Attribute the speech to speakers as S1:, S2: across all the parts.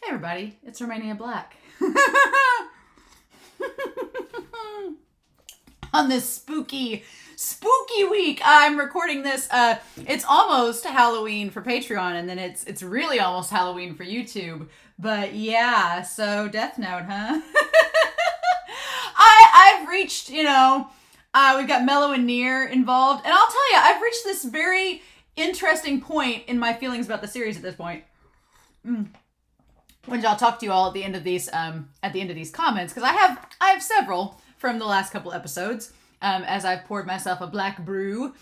S1: Hey everybody, it's Romania Black. On this spooky week, I'm recording this. It's almost Halloween for Patreon, and then it's really almost Halloween for YouTube. But yeah, so Death Note, huh? I've reached, we've got Mello and Near involved, and I'll tell you, I've reached this very interesting point in my feelings about the series at this point. Which I'll talk to you all at the end of these comments, because I have several from the last couple episodes. As I've poured myself a black brew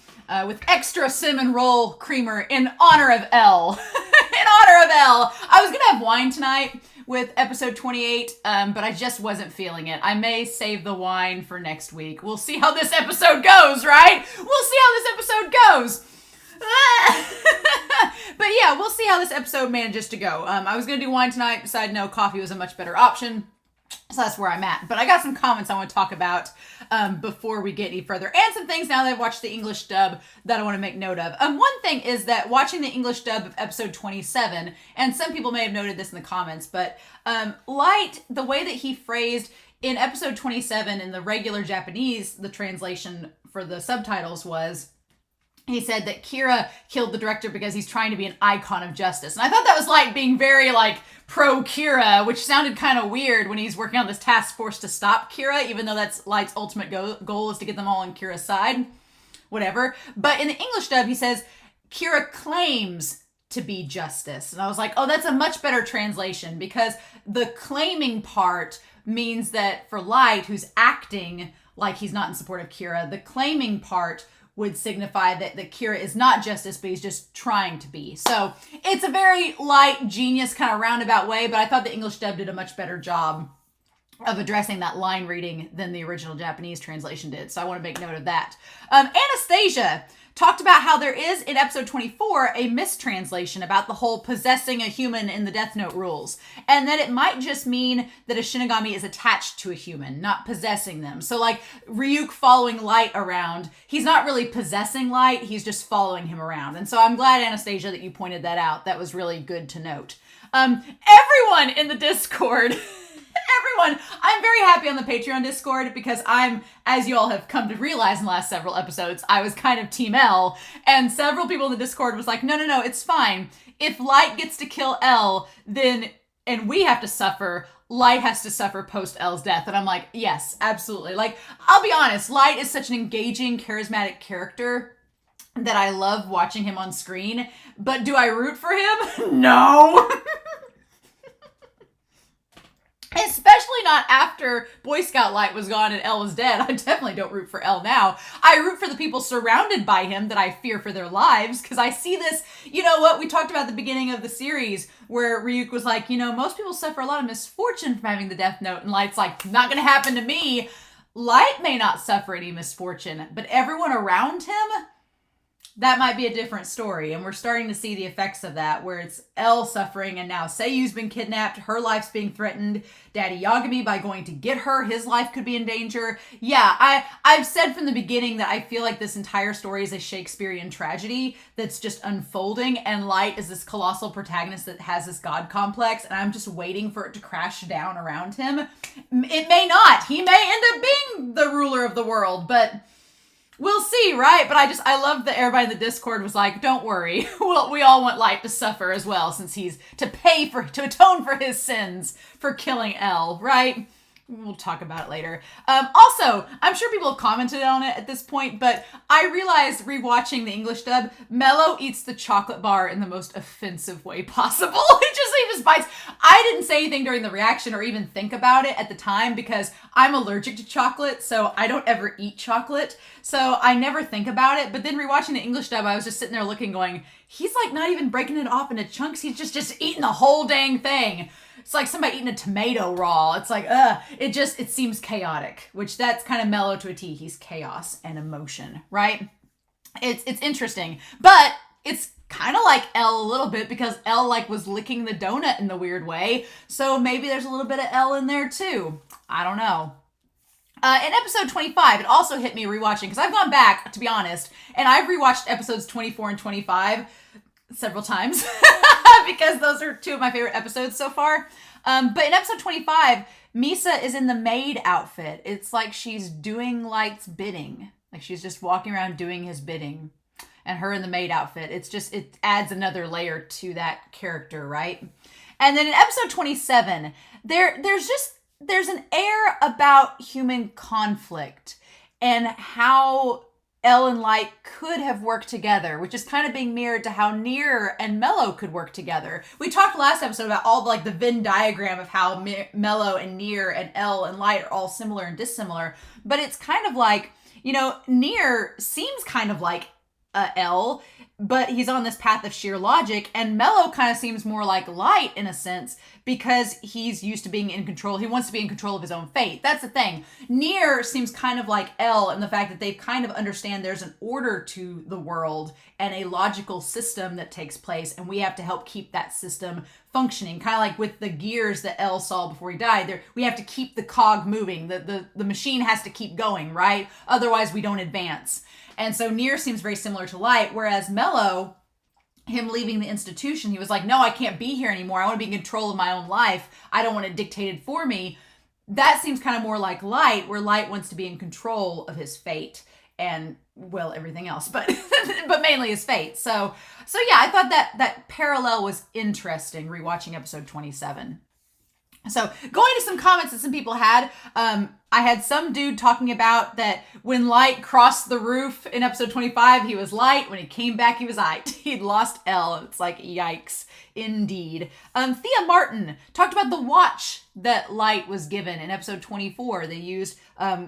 S1: with extra cinnamon roll creamer in honor of L. In honor of L. I was gonna have wine tonight with episode 28, but I just wasn't feeling it. I may save the wine for next week. We'll see how this episode goes, right? We'll see how this episode goes. But yeah, we'll see how this episode manages to go. I was going to do wine tonight, decided no, coffee was a much better option. So that's where I'm at. But I got some comments I want to talk about before we get any further. And some things now that I've watched the English dub that I want to make note of. One thing is that watching the English dub of episode 27, and some people may have noted this in the comments, but Light, the way that he phrased in episode 27 in the regular Japanese, the translation for the subtitles was, he said that Kira killed the director because he's trying to be an icon of justice. And I thought that was like being very pro Kira, which sounded kind of weird when he's working on this task force to stop Kira, even though that's Light's ultimate goal is to get them all on Kira's side. Whatever. But in the English dub, he says Kira claims to be justice. And I was like, oh, that's a much better translation, because the claiming part means that for Light, who's acting like he's not in support of Kira, the claiming part would signify that Kira is not justice, but he's just trying to be. So it's a very Light, genius kind of roundabout way, but I thought the English dub did a much better job of addressing that line reading than the original Japanese translation did. So I want to make note of that. Anastasia talked about how there is, in episode 24, a mistranslation about the whole possessing a human in the Death Note rules. And that it might just mean that a Shinigami is attached to a human, not possessing them. So Ryuk following Light around, he's not really possessing Light, he's just following him around. And so I'm glad, Anastasia, that you pointed that out. That was really good to note. Everyone in the Discord... Everyone, I'm very happy on the Patreon Discord because I'm, as you all have come to realize in the last several episodes, I was kind of Team L, and several people in the Discord was like, no, it's fine. If Light gets to kill L, and we have to suffer, Light has to suffer post L's death. And I'm like, yes, absolutely. I'll be honest, Light is such an engaging, charismatic character that I love watching him on screen, but do I root for him? No! Especially not after Boy Scout Light was gone and L was dead. I definitely don't root for L now. I root for the people surrounded by him that I fear for their lives, because I see this, what we talked about at the beginning of the series, where Ryuk was like, most people suffer a lot of misfortune from having the Death Note, and Light's like, not gonna happen to me. Light may not suffer any misfortune, but everyone around him, that might be a different story. And we're starting to see the effects of that, where it's L suffering, and now Sayu's been kidnapped, her life's being threatened. Daddy Yagami, by going to get her, his life could be in danger. Yeah, I've said from the beginning that I feel like this entire story is a Shakespearean tragedy that's just unfolding, and Light is this colossal protagonist that has this god complex, and I'm just waiting for it to crash down around him. It may not. He may end up being the ruler of the world, but... we'll see, right? But I love that everybody in the Discord was like, don't worry. We all want Light to suffer as well, since he's to atone for his sins for killing L, right? We'll talk about it later. Also, I'm sure people have commented on it at this point, but I realized rewatching the English dub, Mello eats the chocolate bar in the most offensive way possible. He just bites. I didn't say anything during the reaction or even think about it at the time because I'm allergic to chocolate, so I don't ever eat chocolate. So I never think about it. But then rewatching the English dub, I was just sitting there looking, going, he's not even breaking it off into chunks. He's just eating the whole dang thing. It's like somebody eating a tomato raw. It's like, it seems chaotic, which that's kind of Mellow to a T. He's chaos and emotion, right? It's interesting, but it's kind of like L a little bit, because L was licking the donut in the weird way. So maybe there's a little bit of L in there too. I don't know. In episode 25, it also hit me rewatching, because I've gone back, to be honest, and I've rewatched episodes 24 and 25 several times because those are two of my favorite episodes so far. But in episode 25, Misa is in the maid outfit. It's like she's doing Light's bidding. Like she's just walking around doing his bidding. And her in the maid outfit. It adds another layer to that character, right? And then in episode 27, there's an air about human conflict and how Elle and Light could have worked together, which is kind of being mirrored to how Near and Mello could work together. We talked last episode about all the Venn diagram of how Mello and Near and Elle and Light are all similar and dissimilar, but it's kind of like, Near seems kind of like Elle, but he's on this path of sheer logic, and Mello kind of seems more like Light in a sense because he's used to being in control. He wants to be in control of his own fate. That's the thing. Near seems kind of like Elle in the fact that they kind of understand there's an order to the world and a logical system that takes place, and we have to help keep that system functioning. Kind of like with the gears that Elle saw before he died. We have to keep the cog moving. The machine has to keep going, right? Otherwise we don't advance. And so Near seems very similar to Light, whereas Mello, him leaving the institution, he was like, no, I can't be here anymore. I want to be in control of my own life. I don't want it dictated for me. That seems kind of more like Light, where Light wants to be in control of his fate and, well, everything else, but but mainly his fate. So yeah, I thought that parallel was interesting, rewatching episode 27. So going to some comments that some people had, I had some dude talking about that when Light crossed the roof in episode 25, he was Light. When he came back, he was Ite. He'd lost Elle. It's like, yikes, indeed. Thea Martin talked about the watch that Light was given in episode 24. They used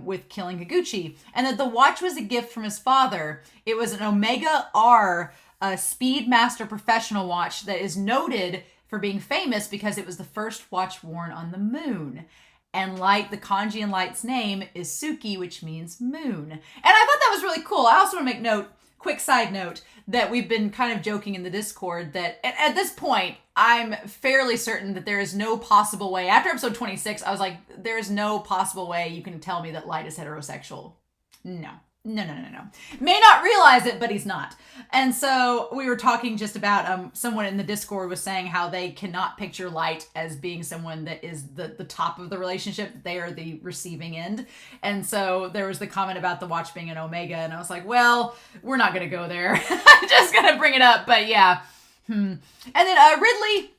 S1: with killing Higuchi, and that the watch was a gift from his father. It was an Omega R Speedmaster Professional watch that is noted for being famous because it was the first watch worn on the moon. And Light, the kanji in Light's name is Suki, which means moon. And I thought that was really cool. I also want to make quick side note, that we've been kind of joking in the Discord that at this point, I'm fairly certain that there is no possible way. After episode 26, I was like, there's no possible way you can tell me that Light is heterosexual. No. May not realize it, but he's not. And so we were talking just about someone in the Discord was saying how they cannot picture Light as being someone that is the top of the relationship. They are the receiving end. And so there was the comment about the watch being an Omega, and I was like, well, we're not going to go there. I'm just going to bring it up, but yeah. And then Ridley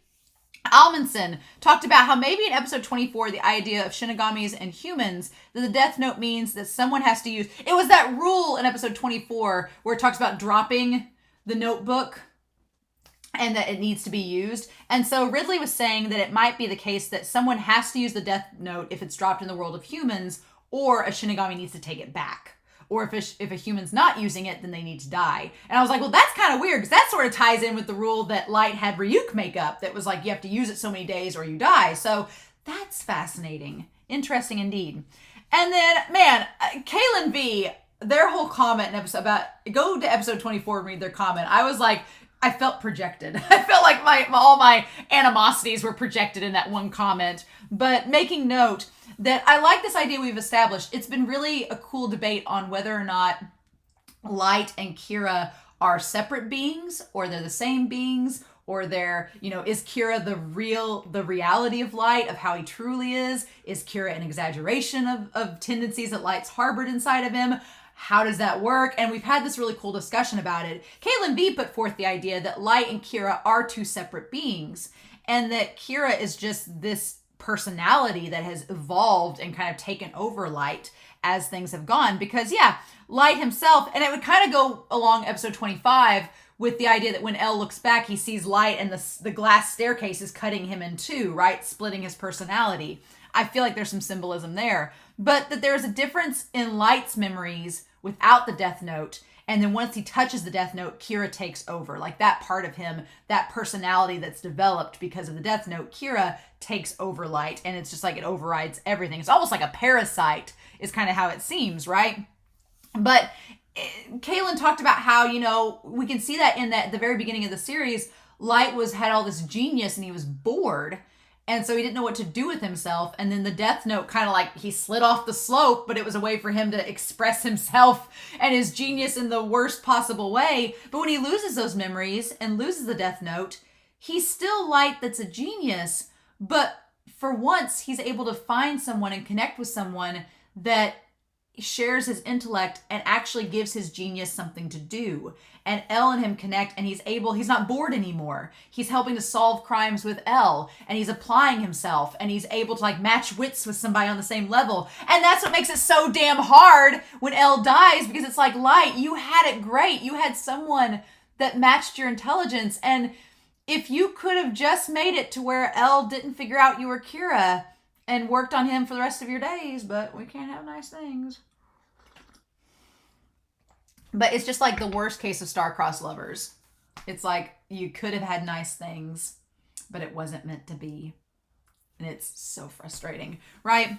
S1: Almanson talked about how maybe in episode 24, the idea of Shinigamis and humans, that the Death Note means that someone has to use... It was that rule in episode 24 where it talks about dropping the notebook and that it needs to be used. And so Ridley was saying that it might be the case that someone has to use the Death Note if it's dropped in the world of humans, or a Shinigami needs to take it back. Or if a human's not using it, then they need to die. And I was like, well, that's kind of weird, because that sort of ties in with the rule that Light had Ryuk make up that was like, you have to use it so many days or you die. So that's fascinating. Interesting indeed. And then, man, Kaylin V, their whole comment in episode about, go to episode 24 and read their comment. I was like, I felt projected. I felt like all my animosities were projected in that one comment. But making note that I like this idea we've established. It's been really a cool debate on whether or not Light and Kira are separate beings, or they're the same beings, or they're, is Kira the reality of Light, of how he truly is? Is Kira an exaggeration of tendencies that Light's harbored inside of him? How does that work? And we've had this really cool discussion about it. Caitlin V put forth the idea that Light and Kira are two separate beings, and that Kira is just this personality that has evolved and kind of taken over Light as things have gone. Because yeah, Light himself, and it would kind of go along episode 25 with the idea that when Elle looks back, he sees Light and the glass staircase is cutting him in two, right? Splitting his personality. I feel like there's some symbolism there. But that there's a difference in Light's memories without the Death Note. And then once he touches the Death Note, Kira takes over. Like that part of him, that personality that's developed because of the Death Note, Kira takes over Light. And it's just like it overrides everything. It's almost like a parasite is kind of how it seems, right? But Kaylin talked about how, we can see that in the very beginning of the series, Light had all this genius and he was bored. And so he didn't know what to do with himself. And then the death note kind of like he slid off the slope, but it was a way for him to express himself and his genius in the worst possible way. But when he loses those memories and loses the death note, he's still Light that's a genius. But for once, he's able to find someone and connect with someone that shares his intellect and actually gives his genius something to do. And Elle and him connect, and he's not bored anymore. He's helping to solve crimes with Elle, and he's applying himself, and he's able to like match wits with somebody on the same level. And that's what makes it so damn hard when Elle dies, because it's like, Light, you had it great. You had someone that matched your intelligence. And if you could have just made it to where Elle didn't figure out you were Kira and worked on him for the rest of your days, but we can't have nice things. But it's just like the worst case of star-crossed lovers. It's like you could have had nice things, but it wasn't meant to be. And it's so frustrating, right?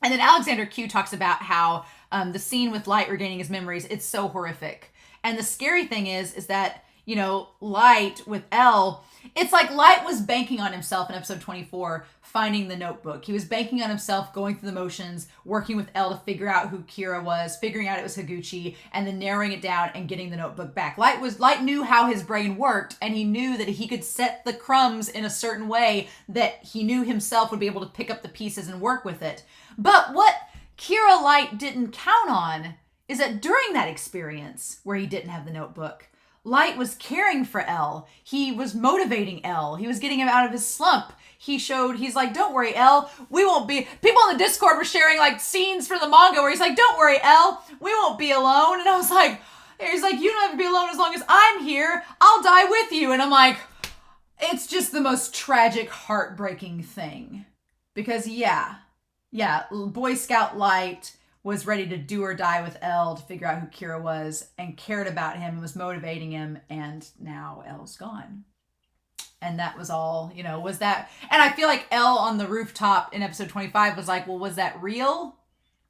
S1: And then Alexander Q talks about how the scene with Light regaining his memories, it's so horrific. And the scary thing is that, you know, Light with Elle, it's like Light was banking on himself in episode 24, finding the notebook. He was banking on himself, going through the motions, working with Elle to figure out who Kira was, figuring out it was Higuchi, and then narrowing it down and getting the notebook back. Light knew how his brain worked, and he knew that he could set the crumbs in a certain way that he knew himself would be able to pick up the pieces and work with it. But what Kira Light didn't count on is that during that experience where he didn't have the notebook, Light was caring for Elle. He was motivating Elle. He was getting him out of his slump. He's like, don't worry, Elle. We won't be... People on the Discord were sharing like scenes for the manga where he's like, don't worry, Elle. We won't be alone. And I was like, he's like, you don't have to be alone as long as I'm here. I'll die with you. And I'm like, it's just the most tragic, heartbreaking thing. Because yeah, Boy Scout Light was ready to do or die with Elle to figure out who Kira was and cared about him and was motivating him, and now Elle's gone. And that was all, you know, was that... And I feel like Elle on the rooftop in episode 25 was like, well, was that real?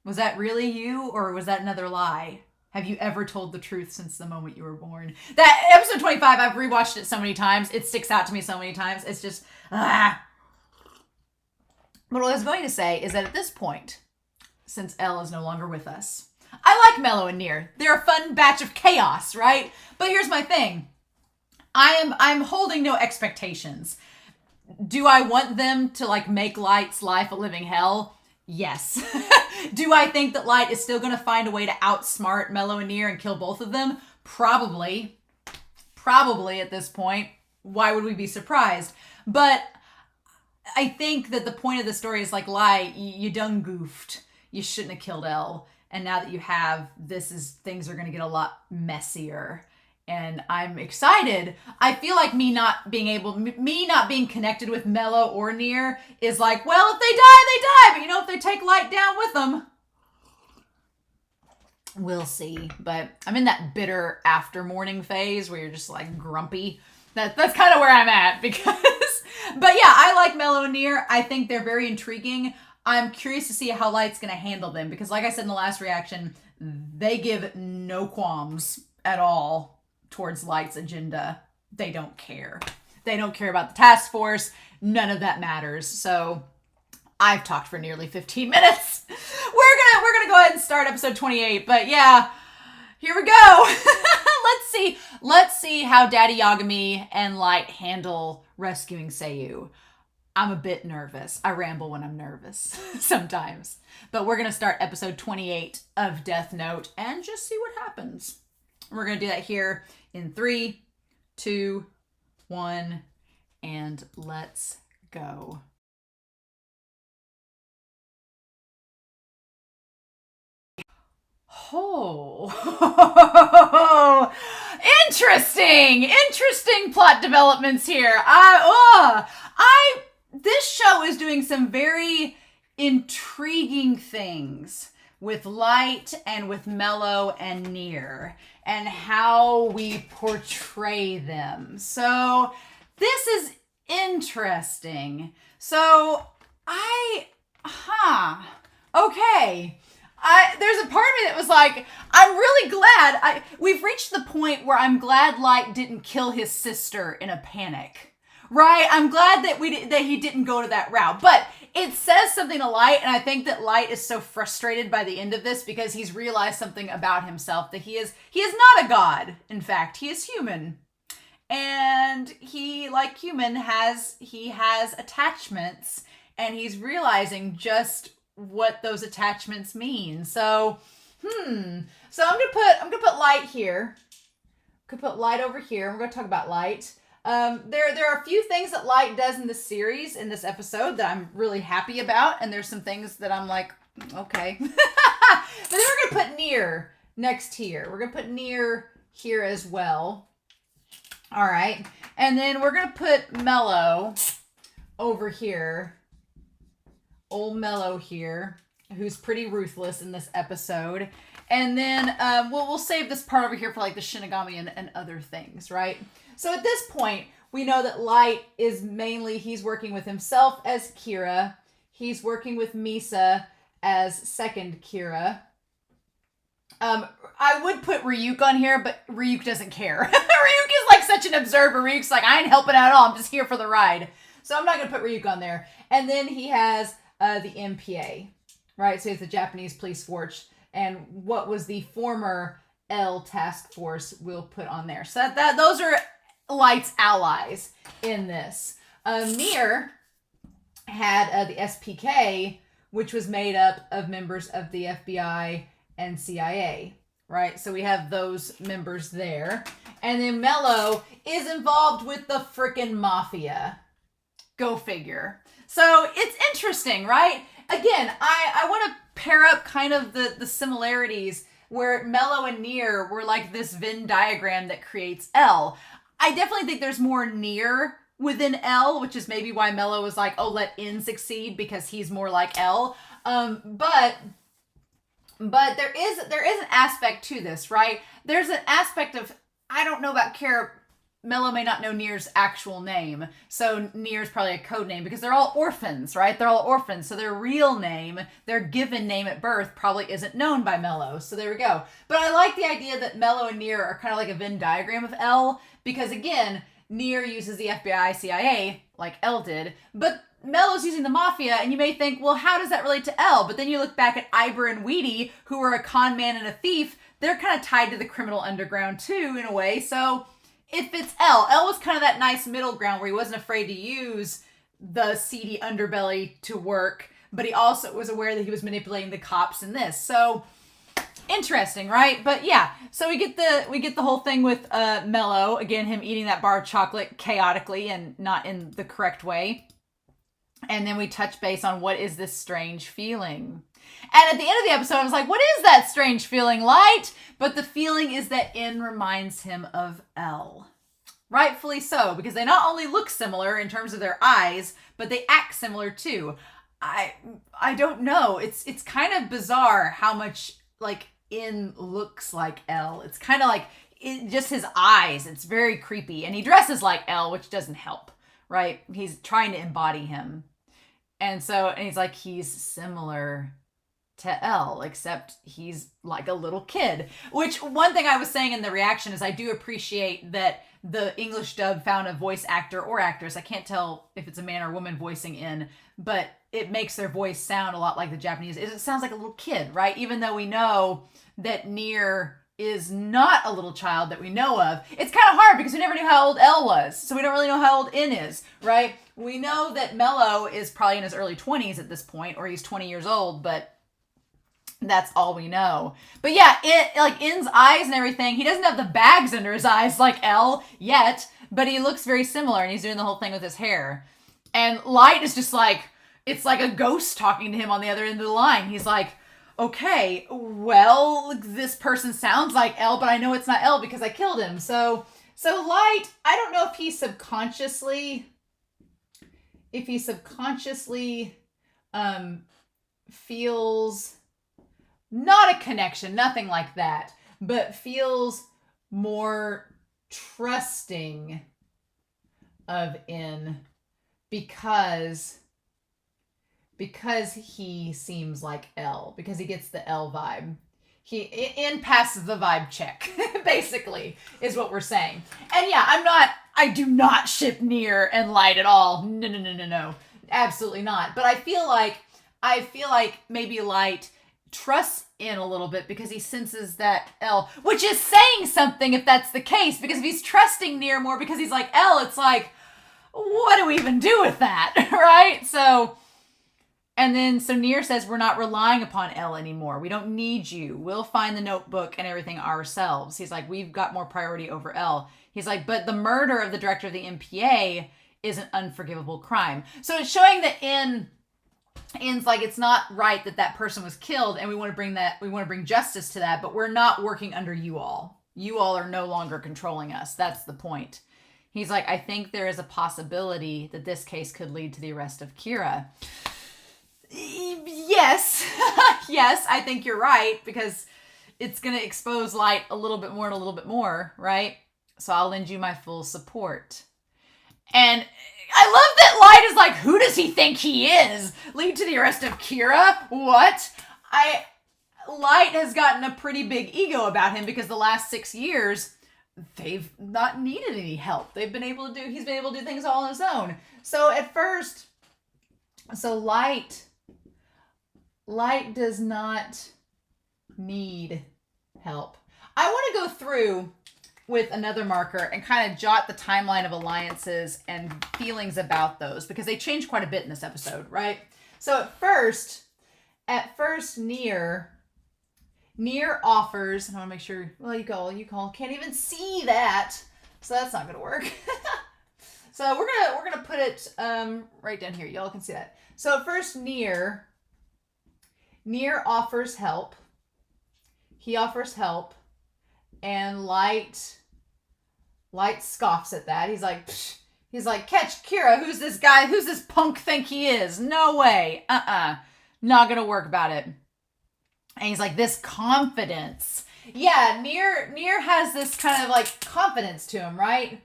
S1: Was that really you? Or was that another lie? Have you ever told the truth since the moment you were born? That episode 25, I've rewatched it so many times. It sticks out to me so many times. It's just, But what I was going to say is that at this point, since Elle is no longer with us, I like Mello and Nier. They're a fun batch of chaos, right? But here's my thing. I'm holding no expectations. Do I want them to like make Light's life a living hell? Yes. Do I think that Light is still going to find a way to outsmart Mello and Nier and kill both of them? Probably. Probably at this point. Why would we be surprised? But I think that the point of the story is like, Light, you done goofed. You shouldn't have killed Elle. And now that you have, things are going to get a lot messier. And I'm excited. I feel like me not being connected with Mello or Nier is like, well, if they die, they die. But you know, if they take Light down with them, we'll see. But I'm in that bitter after morning phase where you're just like grumpy. That's kind of where I'm at but yeah, I like Mello and Nier. I think they're very intriguing. I'm curious to see how Light's going to handle them because like I said in the last reaction, they give no qualms at all towards Light's agenda. They don't care. They don't care about the task force. None of that matters. So I've talked for nearly 15 minutes. We're gonna go ahead and start episode 28. But yeah, here we go. Let's see how Daddy Yagami and Light handle rescuing Sayu. I'm a bit nervous. I ramble when I'm nervous sometimes. But we're gonna start episode 28 of Death Note and just see what happens. We're gonna do that here in 3, 2, 1, and let's go. Oh, interesting plot developments here. This show is doing some very intriguing things with Light and with Mello and Nier and how we portray them. So this is interesting. So okay. There's a part of me that was like, I'm really glad. We've reached the point where I'm glad Light didn't kill his sister in a panic. Right? I'm glad that that he didn't go to that route. But it says something to Light, and I think that Light is so frustrated by the end of this because he's realized something about himself, that he is not a god. In fact, he is human. And he, like human, has attachments, and he's realizing just what those attachments mean. So, So I'm gonna put Light here. Could put Light over here. We're gonna talk about Light. There are a few things that Light does in this series, in this episode, that I'm really happy about, and there's some things that I'm like, okay. But then we're gonna put Near next here. We're gonna put Near here as well. All right, and then we're gonna put Mello over here. Old Mello here, who's pretty ruthless in this episode. And then we'll save this part over here for like the Shinigami and other things, right? So at this point, we know that Light is mainly, he's working with himself as Kira. He's working with Misa as second Kira. I would put Ryuk on here, but Ryuk doesn't care. Ryuk is like such an observer. Ryuk's like, I ain't helping out at all. I'm just here for the ride. So I'm not going to put Ryuk on there. And then he has the MPA, right? So he's the Japanese police force. And what was the former L task force we'll put on there. So those are Light's allies in this. Near had the SPK, which was made up of members of the FBI and CIA, right? So we have those members there. And then Mello is involved with the frickin' mafia. Go figure. So it's interesting, right? Again, I want to pair up kind of the similarities where Mello and Near were like this Venn diagram that creates L. I definitely think there's more Near within L, which is maybe why Mello was like, oh, let N succeed because he's more like L. But there is an aspect to this, right? There's an aspect of, I don't know about Kara. Mello may not know Near's actual name, so Near's probably a code name because they're all orphans, right? They're all orphans, so their real name, their given name at birth, probably isn't known by Mello. So there we go. But I like the idea that Mello and Near are kind of like a Venn diagram of L because, again, Near uses the FBI, CIA, like L did, but Mello's using the mafia, and you may think, well, how does that relate to L? But then you look back at Iber and Weedy, who are a con man and a thief. They're kind of tied to the criminal underground, too, in a way, so it fits L. L was kind of that nice middle ground where he wasn't afraid to use the seedy underbelly to work, but he also was aware that he was manipulating the cops in this. So interesting, right? But yeah, so we get the whole thing with Mello, again, him eating that bar of chocolate chaotically and not in the correct way. And then we touch base on what is this strange feeling. And at the end of the episode, I was like, what is that strange feeling, Light? But the feeling is that N reminds him of L. Rightfully so, because they not only look similar in terms of their eyes, but they act similar too. I don't know. It's kind of bizarre how much like N looks like L. It's kind of like just his eyes. It's very creepy. And he dresses like L, which doesn't help, right? He's trying to embody him. And he's like, he's similar to L, except he's like a little kid. Which, one thing I was saying in the reaction is I do appreciate that the English dub found a voice actor or actress. I can't tell if it's a man or woman voicing in, but it makes their voice sound a lot like the Japanese. It sounds like a little kid, right? Even though we know that Near is not a little child that we know of. It's kind of hard because we never knew how old L was, so we don't really know how old N is, right? We know that Mello is probably in his early 20s at this point, or he's 20 years old, but that's all we know. But yeah, like N's eyes and everything, he doesn't have the bags under his eyes like L yet, but he looks very similar, and he's doing the whole thing with his hair. And Light is just like, it's like a ghost talking to him on the other end of the line. He's like, okay, well, this person sounds like L, but I know it's not L because I killed him. So Light, I don't know if he subconsciously feels not a connection, nothing like that, but feels more trusting of N because he seems like L, because he gets the L vibe. N passes the vibe check, basically, is what we're saying. And yeah, I do not ship Near and Light at all. No. Absolutely not. But I feel like maybe Light trusts in a little bit because he senses that L, which is saying something if that's the case, because if he's trusting Near more because he's like L, it's like, what do we even do with that? Right? So Near says, we're not relying upon L anymore. We don't need you. We'll find the notebook and everything ourselves. He's like, we've got more priority over L. He's like, but the murder of the director of the MPA is an unforgivable crime. So it's showing that In's like, it's not right that person was killed, and we want to bring justice to that, but we're not working under you all. You all are no longer controlling us. That's the point. He's like, I think there is a possibility that this case could lead to the arrest of Kira. Yes. Yes, I think you're right, because it's going to expose Light a little bit more and a little bit more, right? So I'll lend you my full support. And I love that Light is like, who does he think he is? Lead to the arrest of Kira? What? Light has gotten a pretty big ego about him because the last 6 years, they've not needed any help. He's been able to do things all on his own. So at first, Light does not need help. I want to go through with another marker and kind of jot the timeline of alliances and feelings about those, because they changed quite a bit in this episode, right? So at first Near offers, and I want to make sure, well, you call, can't even see that, so that's not gonna work. So we're gonna put it right down here. Y'all can see that. So at first Near offers help. He offers help, and Light scoffs at that. He's like, catch Kira. Who's this guy? Who's this punk think he is? No way. Not gonna work about it. And he's like, this confidence. Yeah, Near has this kind of like confidence to him, right?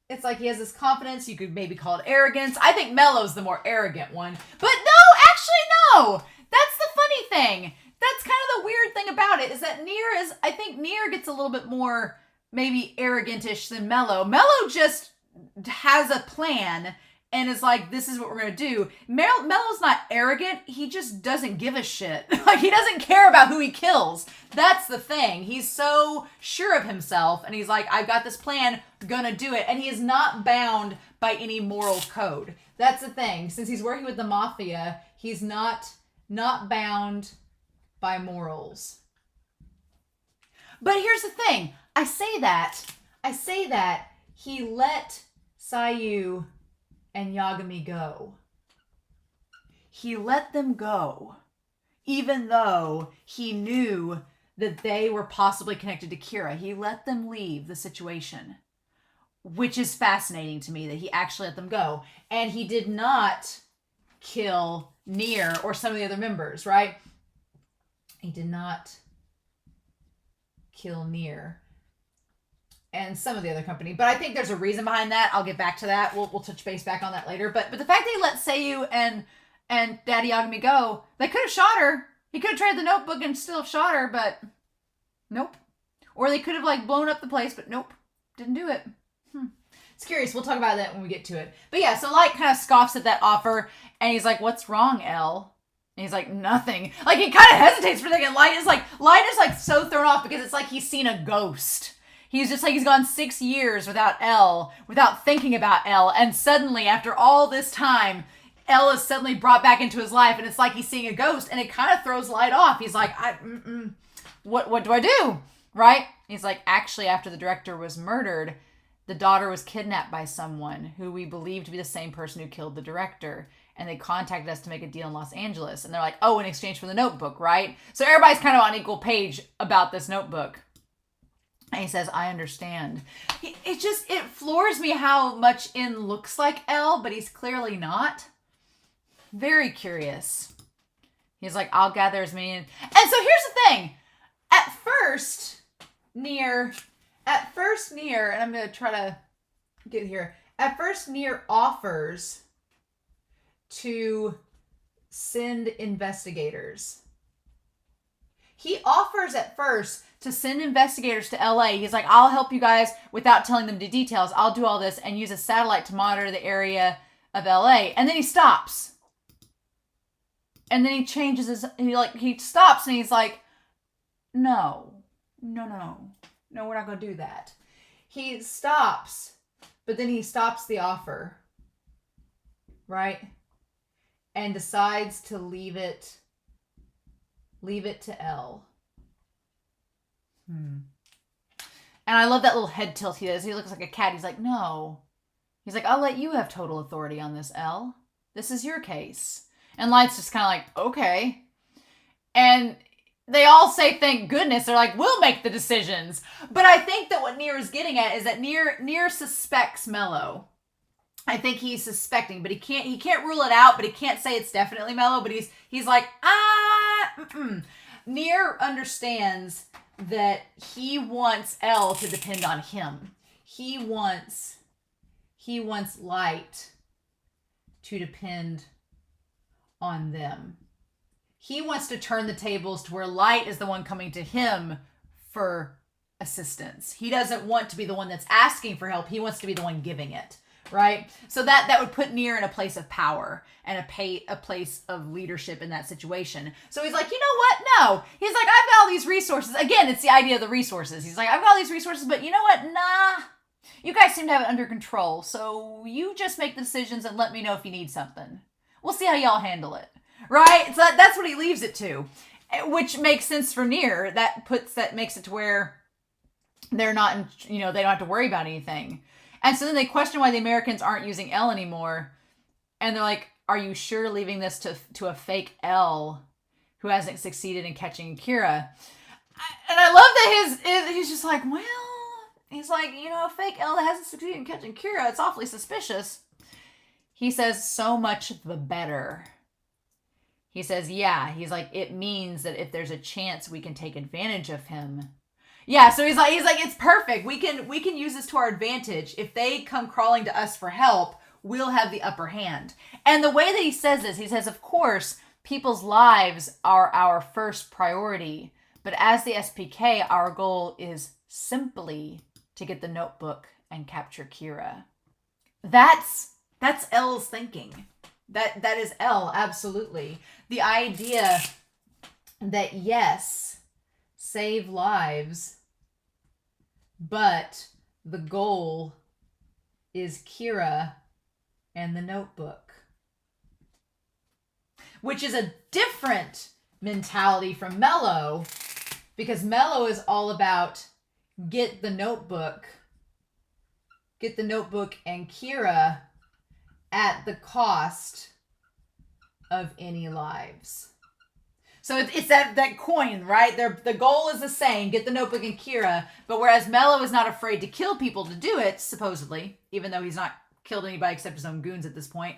S1: It's like he has this confidence. You could maybe call it arrogance. I think Mello's the more arrogant one. But no. That's the funny thing. That's kind of the weird thing about it, is that I think Near gets a little bit more maybe arrogant-ish than Mello. Mello just has a plan and is like, this is what we're going to do. Mello's not arrogant. He just doesn't give a shit. Like, he doesn't care about who he kills. That's the thing. He's so sure of himself, and he's like, I've got this plan, gonna do it. And he is not bound by any moral code. That's the thing. Since he's working with the mafia, he's not bound by morals. But here's the thing. I say that he let Sayu and Yagami go. He let them go, even though he knew that they were possibly connected to Kira. He let them leave the situation, which is fascinating to me that he actually let them go. And he did not kill Near or some of the other members, right? He did not kill Near and some of the other company. But I think there's a reason behind that. I'll get back to that. We'll touch base back on that later. But the fact that he let Sayu and Daddy Yagami go, they could have shot her. He could have traded the notebook and still have shot her, but nope. Or they could have like blown up the place, but nope. Didn't do it. It's curious. We'll talk about that when we get to it. But yeah, so Light kind of scoffs at that offer, and he's like, what's wrong, Elle? And he's like, nothing. Like, he kind of hesitates for a second. Light is like so thrown off because it's like he's seen a ghost. He's just like, he's gone 6 years without Elle, without thinking about Elle, and suddenly, after all this time, Elle is suddenly brought back into his life, and it's like he's seeing a ghost, and it kind of throws Light off. He's like, what do I do? Right? He's like, actually, after the director was murdered, the daughter was kidnapped by someone who we believe to be the same person who killed the director. And they contacted us to make a deal in Los Angeles. And they're like, oh, in exchange for the notebook, right? So everybody's kind of on equal page about this notebook. And he says, I understand. It floors me how much In looks like Elle, but he's clearly not. Very curious. He's like, I'll gather as many. And so here's the thing. At first, Near, and I'm going to try to get here. At first, Near offers to send investigators. He offers at first to send investigators to LA. He's like, I'll help you guys without telling them the details. I'll do all this and use a satellite to monitor the area of LA. And then he stops. And then he changes he stops and he's like, no, we're not going to do that. He stops, but then he stops the offer, right? And decides to leave it to Elle. And I love that little head tilt he does. He looks like a cat. He's like, no. He's like, I'll let you have total authority on this, Elle. This is your case. And Light's just kind of like, okay. And they all say, thank goodness. They're like, we'll make the decisions. But I think that what Near is getting at is that Near suspects Mello. I think he's suspecting, but he can't rule it out, but he can't say it's definitely Mello, but he's like, Near understands that he wants Elle to depend on him. He wants Light to depend on them. He wants to turn the tables to where Light is the one coming to him for assistance. He doesn't want to be the one that's asking for help. He wants to be the one giving it. Right? So that would put Near in a place of power and a place of leadership in that situation. So he's like, you know what? No. He's like, I've got all these resources. Again, it's the idea of the resources. He's like, I've got all these resources, but you know what? Nah. You guys seem to have it under control. So you just make the decisions and let me know if you need something. We'll see how y'all handle it. Right? So that's what he leaves it to. Which makes sense for Near. That makes it to where they're not, they don't have to worry about anything. And so then they question why the Americans aren't using Elle anymore. And they're like, are you sure leaving this to a fake Elle who hasn't succeeded in catching Kira? And I love that he's just like, well, he's like, a fake Elle that hasn't succeeded in catching Kira, it's awfully suspicious. He says, so much the better. He says, yeah, he's like, it means that if there's a chance we can take advantage of him. Yeah, so he's like, it's perfect. We can use this to our advantage. If they come crawling to us for help, we'll have the upper hand. And the way that he says this, he says, of course, people's lives are our first priority. But as the SPK, our goal is simply to get the notebook and capture Kira. That's Elle's thinking. That is Elle, absolutely. The idea that yes, save lives, but the goal is Kira and the notebook. Which is a different mentality from Mello, because Mello is all about get the notebook and Kira at the cost of any lives. So it's that coin, right? The goal is the same, get the notebook and Kira, but whereas Mello is not afraid to kill people to do it, supposedly, even though he's not killed anybody except his own goons at this point,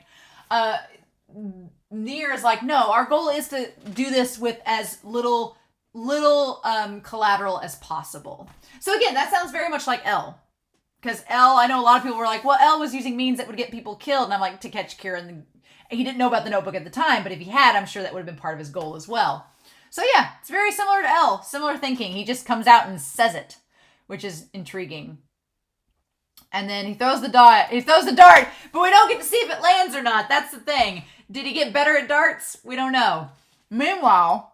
S1: Near is like, no, our goal is to do this with as little collateral as possible. So again, that sounds very much like Elle. Because Elle, I know a lot of people were like, well, Elle was using means that would get people killed, and I'm like, to catch Kira and he didn't know about the notebook at the time, but if he had, I'm sure that would have been part of his goal as well. So yeah, it's very similar to Elle. Similar thinking. He just comes out and says it, which is intriguing. And then he throws the dart, but we don't get to see if it lands or not. That's the thing. Did he get better at darts? We don't know. Meanwhile,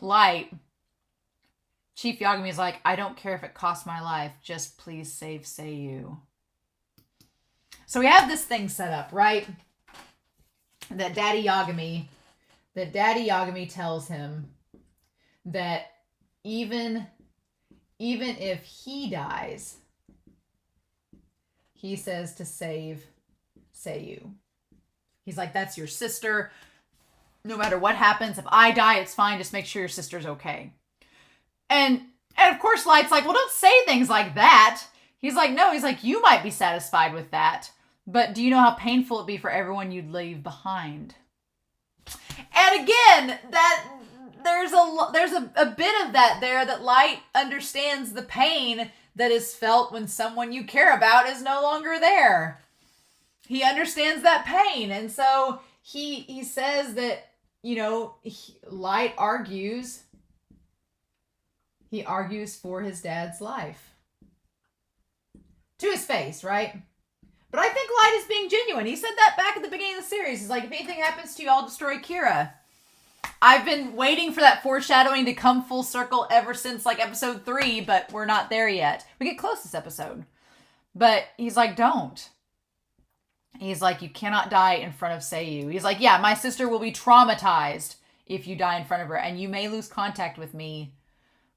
S1: Light, Chief Yagami is like, I don't care if it costs my life. Just please save Sayu. So we have this thing set up, right? That Daddy Yagami tells him that even if he dies, he says to save Sayu. He's like, that's your sister. No matter what happens, if I die, it's fine. Just make sure your sister's okay. And of course, Light's like, well, don't say things like that. He's like, no. He's like, you might be satisfied with that. But do you know how painful it'd be for everyone you'd leave behind? And again, that there's a bit of that there, that Light understands the pain that is felt when someone you care about is no longer there. He understands that pain. And so he says that, Light argues. He argues for his dad's life. To his face, right? But I think Light is being genuine. He said that back at the beginning of the series. He's like, if anything happens to you, I'll destroy Kira. I've been waiting for that foreshadowing to come full circle ever since like episode 3, but we're not there yet. We get close this episode. But he's like, don't. He's like, you cannot die in front of Sayu. He's like, yeah, my sister will be traumatized if you die in front of her, and you may lose contact with me.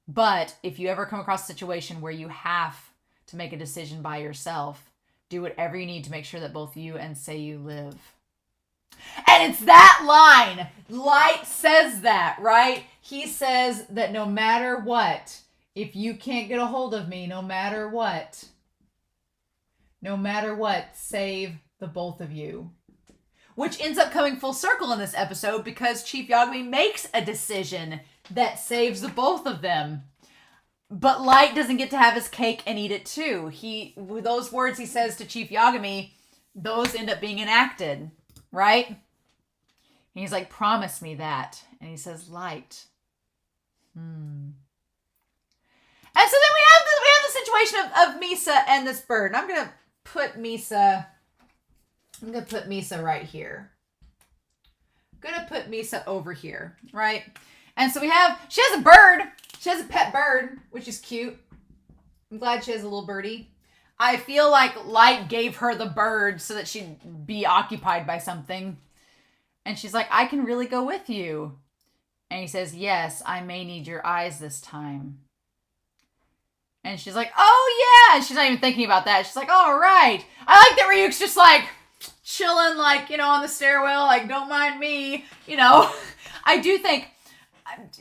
S1: But if you ever come across a situation where you have to make a decision by yourself, do whatever you need to make sure that both you and Sayu live. And it's that line. Light says that, right? He says that no matter what, if you can't get a hold of me, no matter what, save the both of you. Which ends up coming full circle in this episode because Chief Yagami makes a decision that saves the both of them. But Light doesn't get to have his cake and eat it too. Those words he says to Chief Yagami, those end up being enacted, right? And he's like, promise me that. And he says, Light. And so then we have the situation of Misa and this bird. And I'm going to put Misa right here. I'm going to put Misa over here, right? And so she has a bird. She has a pet bird, which is cute. I'm glad she has a little birdie. I feel like Light gave her the bird so that she'd be occupied by something. And she's like, I can really go with you. And he says, yes, I may need your eyes this time. And she's like, oh yeah. And she's not even thinking about that. She's like, all right. I like that Ryuk's just like chilling, like, on the stairwell, like, don't mind me. I do think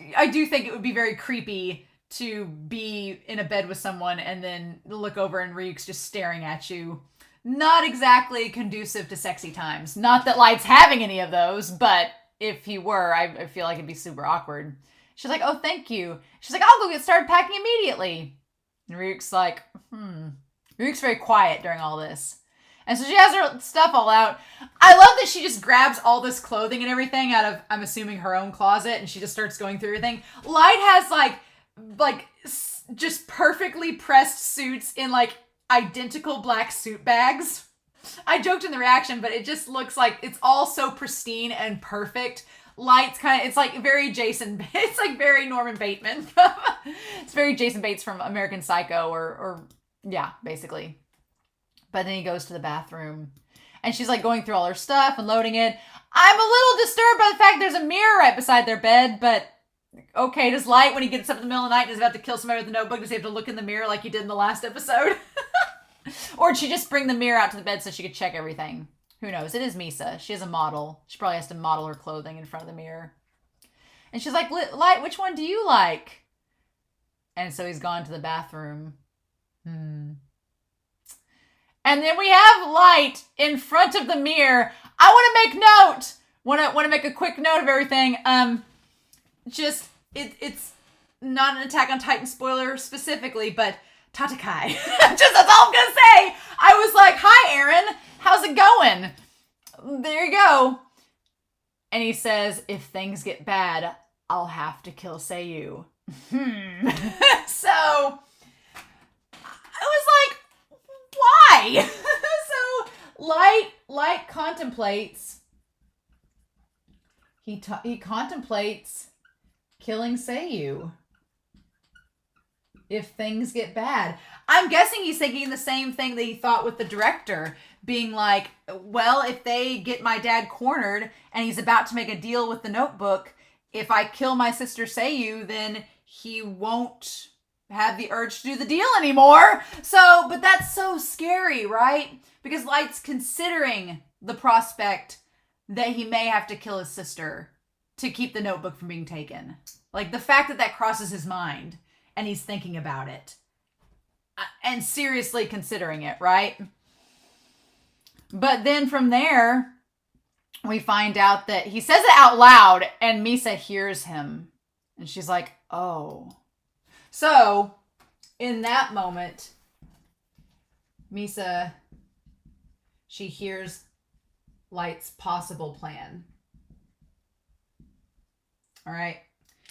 S1: it would be very creepy to be in a bed with someone and then look over and Ryuk's just staring at you. Not exactly conducive to sexy times. Not that Light's having any of those, but if he were, I feel like it'd be super awkward. She's like, oh, thank you. She's like, I'll go get started packing immediately. And Ryuk's like, Ryuk's very quiet during all this. And so she has her stuff all out. I love that she just grabs all this clothing and everything out of, I'm assuming, her own closet, and she just starts going through everything. Light has like just perfectly pressed suits in like identical black suit bags. I joked in the reaction, but it just looks like it's all so pristine and perfect. Light's it's like very it's like very Norman Bateman. It's very Jason Bates from American Psycho or yeah, basically. But then he goes to the bathroom and she's like going through all her stuff and loading it. I'm a little disturbed by the fact there's a mirror right beside their bed, but okay, does Light, when he gets up in the middle of the night and is about to kill somebody with a notebook, does he have to look in the mirror like he did in the last episode? Or did she just bring the mirror out to the bed so she could check everything? Who knows? It is Misa. She has a model. She probably has to model her clothing in front of the mirror. And she's like, Light, which one do you like? And so he's gone to the bathroom. And then we have Light in front of the mirror. I want to make note. Want to make a quick note of everything. It's not an Attack on Titan spoiler specifically, but Tatakai. That's all I'm gonna say. I was like, hi Aaron, how's it going? There you go. And he says, if things get bad, I'll have to kill Sayu. So I was like, why? So Light contemplates. He contemplates killing Sayu if things get bad. I'm guessing he's thinking the same thing that he thought with the director, being like, well, if they get my dad cornered and he's about to make a deal with the notebook, if I kill my sister Sayu, then he won't have the urge to do the deal anymore. So, but that's so scary, right? Because Light's considering the prospect that he may have to kill his sister to keep the notebook from being taken. Like the fact that crosses his mind and he's thinking about it and seriously considering it, right? But then from there, we find out that he says it out loud and Misa hears him. And she's like, oh. So, in that moment, Misa, she hears Light's possible plan. All right.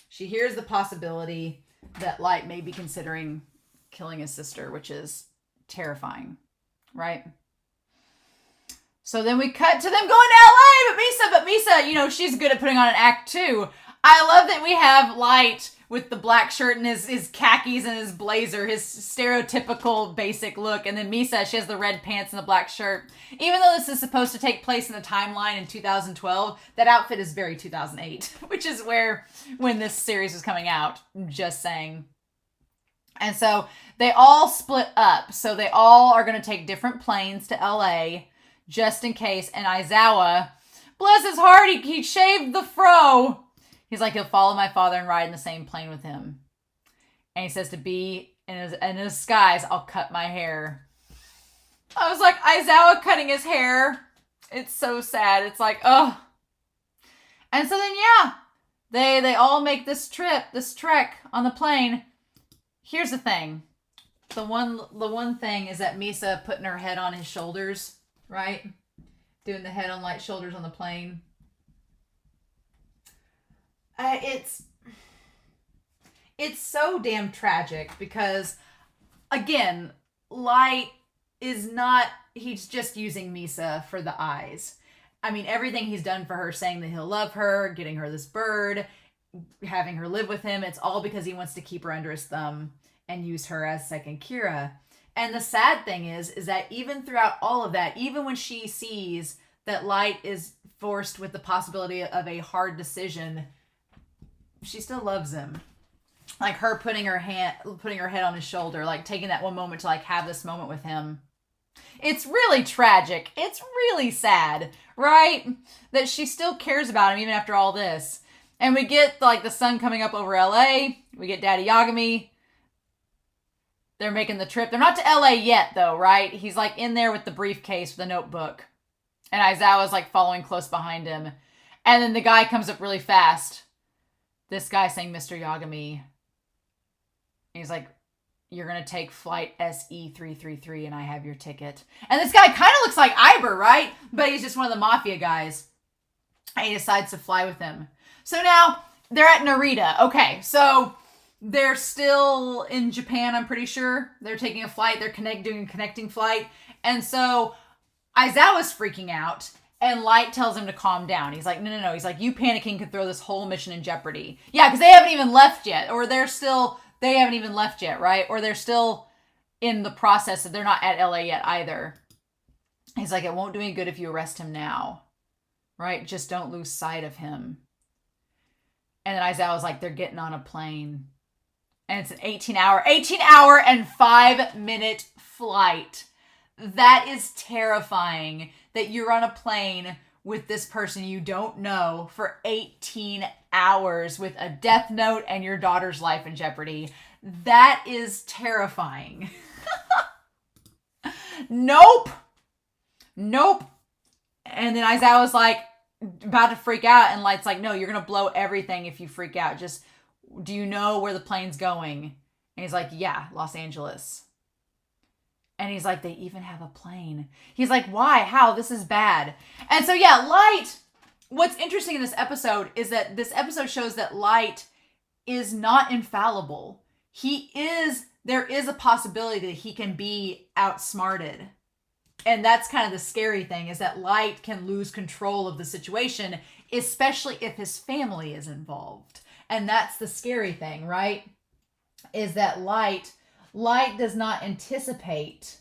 S1: She hears the possibility that Light may be considering killing his sister, which is terrifying, right? So then we cut to them going to LA, but Misa, she's good at putting on an act too. I love that we have Light with the black shirt and his khakis and his blazer, his stereotypical basic look. And then Misa, she has the red pants and the black shirt. Even though this is supposed to take place in the timeline in 2012, that outfit is very 2008, which is when this series was coming out, just saying. And so they all split up. So they all are going to take different planes to LA just in case. And Aizawa, bless his heart, he shaved the fro. He's like, he'll follow my father and ride in the same plane with him. And he says to be in his disguise, I'll cut my hair. I was like, Aizawa cutting his hair. It's so sad. It's like, oh. And so then, yeah, they all make this trek on the plane. Here's the thing. The one thing is that Misa putting her head on his shoulders, right? Doing the head on Light's shoulders on the plane. It's so damn tragic because, again, Light is not, he's just using Misa for the eyes. I mean, everything he's done for her, saying that he'll love her, getting her this bird, having her live with him, it's all because he wants to keep her under his thumb and use her as second Kira. And the sad thing is that even throughout all of that, even when she sees that Light is forced with the possibility of a hard decision, she still loves him. Like her putting her head on his shoulder, like taking that one moment to like have this moment with him. It's really tragic. It's really sad, right? That she still cares about him even after all this. And we get like the sun coming up over LA. We get Daddy Yagami. They're making the trip. They're not to LA yet though, right? He's like in there with the briefcase with the notebook. And Aizawa's like following close behind him. And then the guy comes up really fast. This guy saying, Mr. Yagami. And he's like, you're going to take flight SE333 and I have your ticket. And this guy kind of looks like Iber, right? But he's just one of the mafia guys. And he decides to fly with him. So now they're at Narita. Okay, so they're still in Japan, I'm pretty sure. They're taking a flight. They're doing a connecting flight. And so Aizawa's freaking out. And Light tells him to calm down. He's like, no. He's like, you panicking could throw this whole mission in jeopardy. Yeah, because they haven't even left yet. Or they haven't even left yet, right? Or they're still in the process. They're not at LA yet either. He's like, it won't do any good if you arrest him now. Right? Just don't lose sight of him. And then Aizawa's like, they're getting on a plane. And it's an 18 hour and 5-minute flight. That is terrifying that you're on a plane with this person you don't know for 18 hours with a death note and your daughter's life in jeopardy. That is terrifying. Nope. And then Aizawa's like about to freak out and Light's like, no, you're going to blow everything if you freak out. Just, do you know where the plane's going? And he's like, yeah, Los Angeles. And he's like, they even have a plane. He's like, why? How? This is bad. And so, yeah, Light, what's interesting in this episode is that this episode shows that Light is not infallible. There is a possibility that he can be outsmarted. And that's kind of the scary thing, is that Light can lose control of the situation, especially if his family is involved. And that's the scary thing, right? Is that Light does not anticipate.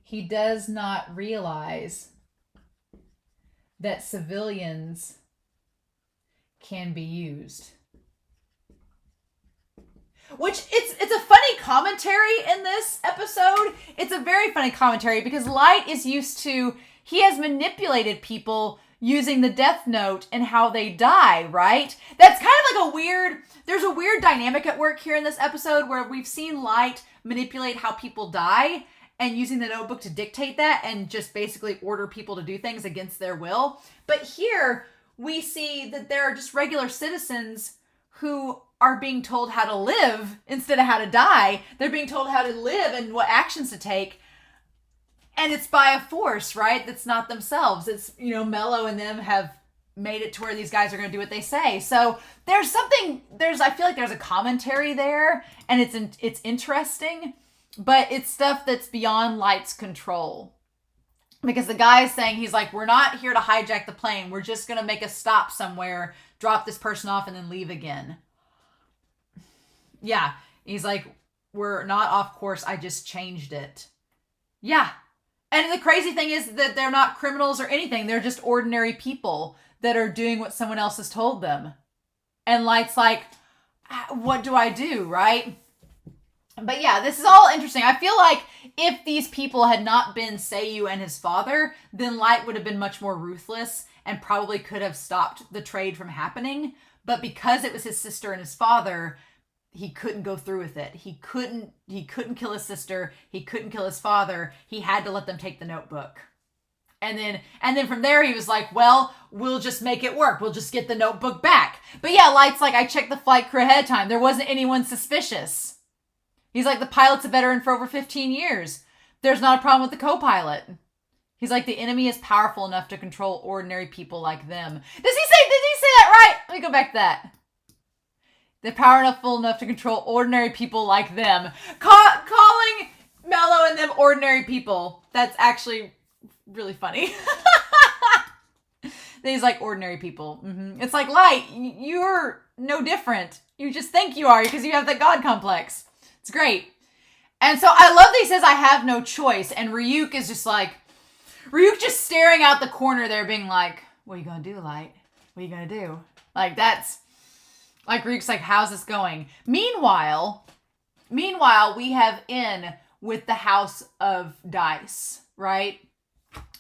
S1: He does not realize that civilians can be used. Which, it's a funny commentary in this episode. It's a very funny commentary because Light is used to, he has manipulated people using the death note and how they die, right? That's kind of like there's a weird dynamic at work here in this episode where we've seen Light manipulate how people die and using the notebook to dictate that and just basically order people to do things against their will. But here we see that there are just regular citizens who are being told how to live instead of how to die. They're being told how to live and what actions to take. And it's by a force, right? That's not themselves. It's, Mello and them have made it to where these guys are going to do what they say. So I feel like there's a commentary there, and it's interesting, but it's stuff that's beyond Light's control. Because the guy is saying, he's like, we're not here to hijack the plane. We're just going to make a stop somewhere, drop this person off, and then leave again. Yeah. He's like, we're not off course. I just changed it. Yeah. And the crazy thing is that they're not criminals or anything. They're just ordinary people that are doing what someone else has told them. And Light's like, what do I do, right? But yeah, this is all interesting. I feel like if these people had not been Sayu and his father, then Light would have been much more ruthless and probably could have stopped the trade from happening. But because it was his sister and his father, he couldn't go through with it. He couldn't kill his sister. He couldn't kill his father. He had to let them take the notebook. And then from there he was like, well, we'll just make it work. We'll just get the notebook back. But yeah, Light's like, I checked the flight crew ahead of time. There wasn't anyone suspicious. He's like, the pilot's a veteran for over 15 years. There's not a problem with the co-pilot. He's like, the enemy is powerful enough to control ordinary people like them. Did he say that right? Let me go back to that. They're powerful enough to control ordinary people like them. Calling Mello and them ordinary people. That's actually really funny. He's like, ordinary people. Mm-hmm. It's like, Light, you're no different. You just think you are because you have the God complex. It's great. And so I love that he says, I have no choice. And Ryuk is just like, just staring out the corner there being like, what are you going to do, Light? What are you going to do? Like, that's, like, Ryuk's like, how's this going? Meanwhile, we have In with the house of dice, right?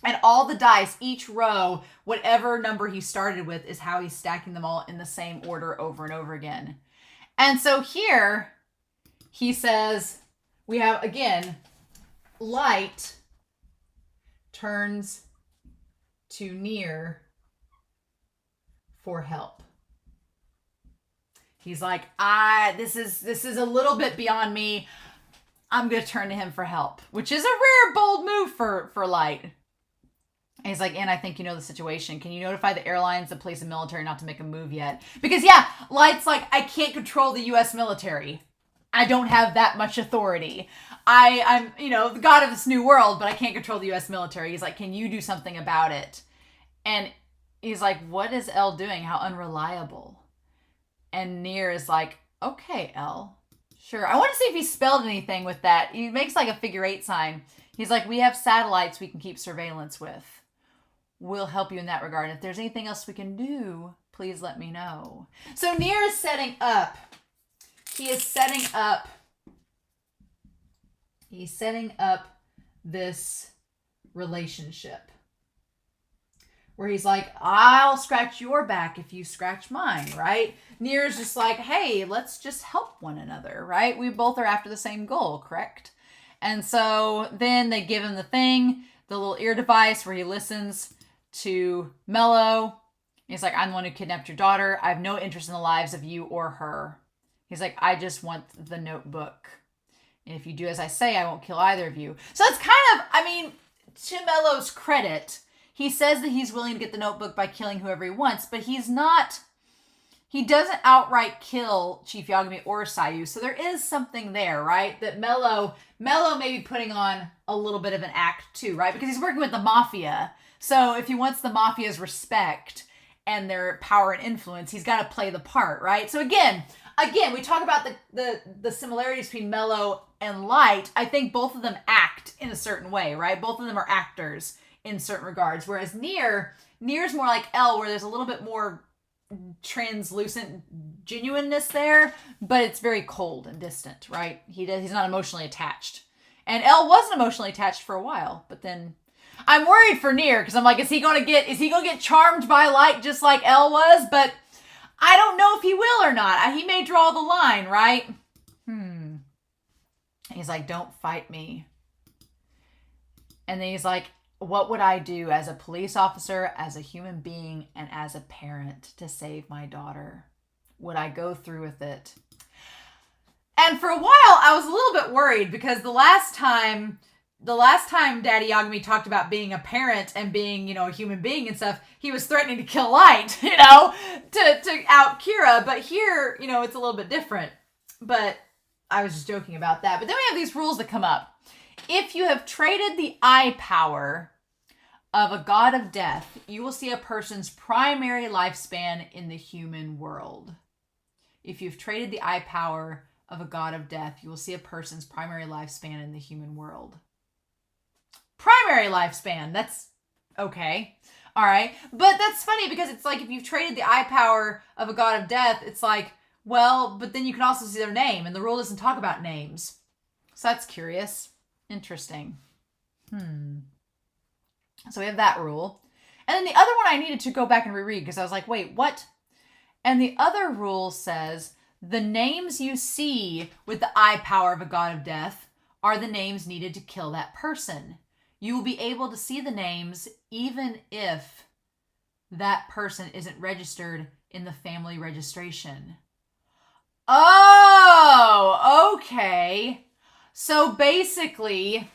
S1: And all the dice, each row, whatever number he started with is how he's stacking them all in the same order over and over again. And so here, he says, we have, again, Light turns to Near for help. He's like, this is a little bit beyond me. I'm going to turn to him for help, which is a rare, bold move for Light. And he's like, I think you know the situation. Can you notify the airlines, the police, and military not to make a move yet? Because, yeah, Light's like, I can't control the U.S. military. I don't have that much authority. I'm, the god of this new world, but I can't control the U.S. military. He's like, can you do something about it? And he's like, what is L doing? How unreliable. And Near is like, okay, L. Sure. I want to see if he spelled anything with that. He makes like a figure 8 sign. He's like, we have satellites we can keep surveillance with. We'll help you in that regard. If there's anything else we can do, please let me know. So Near is setting up. He's setting up this relationship where he's like, I'll scratch your back if you scratch mine, right? Near's just like, hey, let's just help one another, right? We both are after the same goal, correct? And so then they give him the little ear device where he listens to Mello. He's like, I'm the one who kidnapped your daughter. I have no interest in the lives of you or her. He's like, I just want the notebook. And if you do as I say, I won't kill either of you. So it's kind of, to Mello's credit, he says that he's willing to get the notebook by killing whoever he wants, but he doesn't outright kill Chief Yagami or Sayu. So there is something there, right? That Mello may be putting on a little bit of an act too, right? Because he's working with the mafia. So if he wants the mafia's respect and their power and influence, he's got to play the part, right? So again, we talk about the similarities between Mello and Light. I think both of them act in a certain way, right? Both of them are actors in certain regards. Whereas Near's more like L, where there's a little bit more translucent genuineness there, but it's very cold and distant, right? He's not emotionally attached. And L wasn't emotionally attached for a while, but then I'm worried for Near because I'm like, is he gonna get charmed by Light just like L was? But I don't know if he will or not. He may draw the line, right? He's like, don't fight me. And then he's like, what would I do as a police officer, as a human being, and as a parent to save my daughter? Would I go through with it? And for a while, I was a little bit worried because the last time the last time Daddy Yagami talked about being a parent and being, you know, a human being and stuff, he was threatening to kill Light, you know, to out Kira. But here, you know, it's a little bit different. But I was just joking about that. But then we have these rules that come up. If you have traded the eye power of a god of death, you will see a person's primary lifespan in the human world. If you've traded the eye power of a god of death, you will see a person's primary lifespan in the human world. Primary lifespan, that's okay. All right. But that's funny because it's like if you've traded the eye power of a god of death, it's like, well, but then you can also see their name, and the rule doesn't talk about names. So that's curious. Interesting. So we have that rule. And then the other one I needed to go back and reread because I was like, wait, what? And the other rule says the names you see with the eye power of a god of death are the names needed to kill that person. You will be able to see the names even if that person isn't registered in the family registration. Oh, okay. So basically,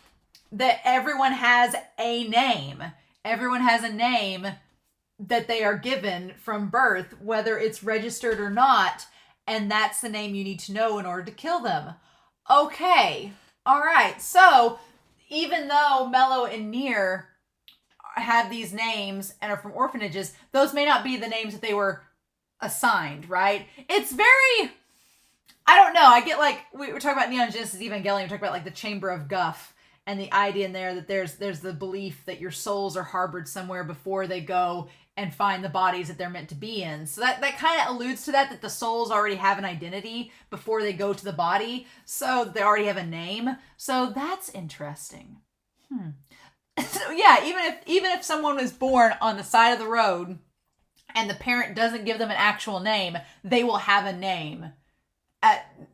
S1: that everyone has a name. Everyone has a name that they are given from birth, whether it's registered or not, and that's the name you need to know in order to kill them. Okay. All right. So even though Mello and Nier have these names and are from orphanages, those may not be the names that they were assigned, right? It's very, I don't know. I get like, we were talking about Neon Genesis Evangelion, we talked about like the Chamber of Guff and the idea in there that there's the belief that your souls are harbored somewhere before they go and find the bodies that they're meant to be in. So that kind of alludes to that the souls already have an identity before they go to the body. So they already have a name. So that's interesting. So yeah, even if someone was born on the side of the road and the parent doesn't give them an actual name, they will have a name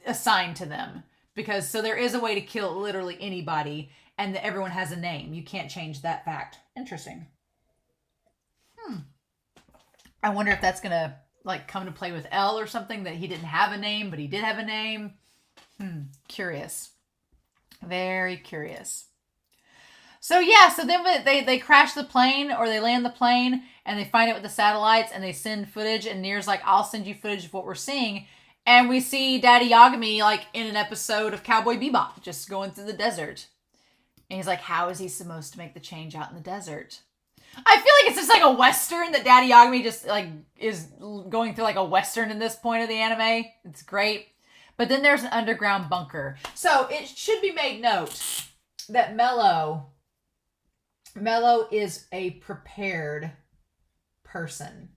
S1: assigned to them. Because so there is a way to kill literally anybody, and that everyone has a name. You can't change that fact. Interesting. I wonder if that's gonna like come to play with L or something, that he didn't have a name, but he did have a name. Curious. Very curious. So yeah, so then they crash the plane, or they land the plane, and they find it with the satellites, and they send footage, and Nier's like, I'll send you footage of what we're seeing. And we see Daddy Yagami like in an episode of Cowboy Bebop, just going through the desert. And he's like, how is he supposed to make the change out in the desert? I feel like it's just like a Western, that Daddy Yagami just like is going through like a Western in this point of the anime. It's great. But then there's an underground bunker. So it should be made note that Mello is a prepared person.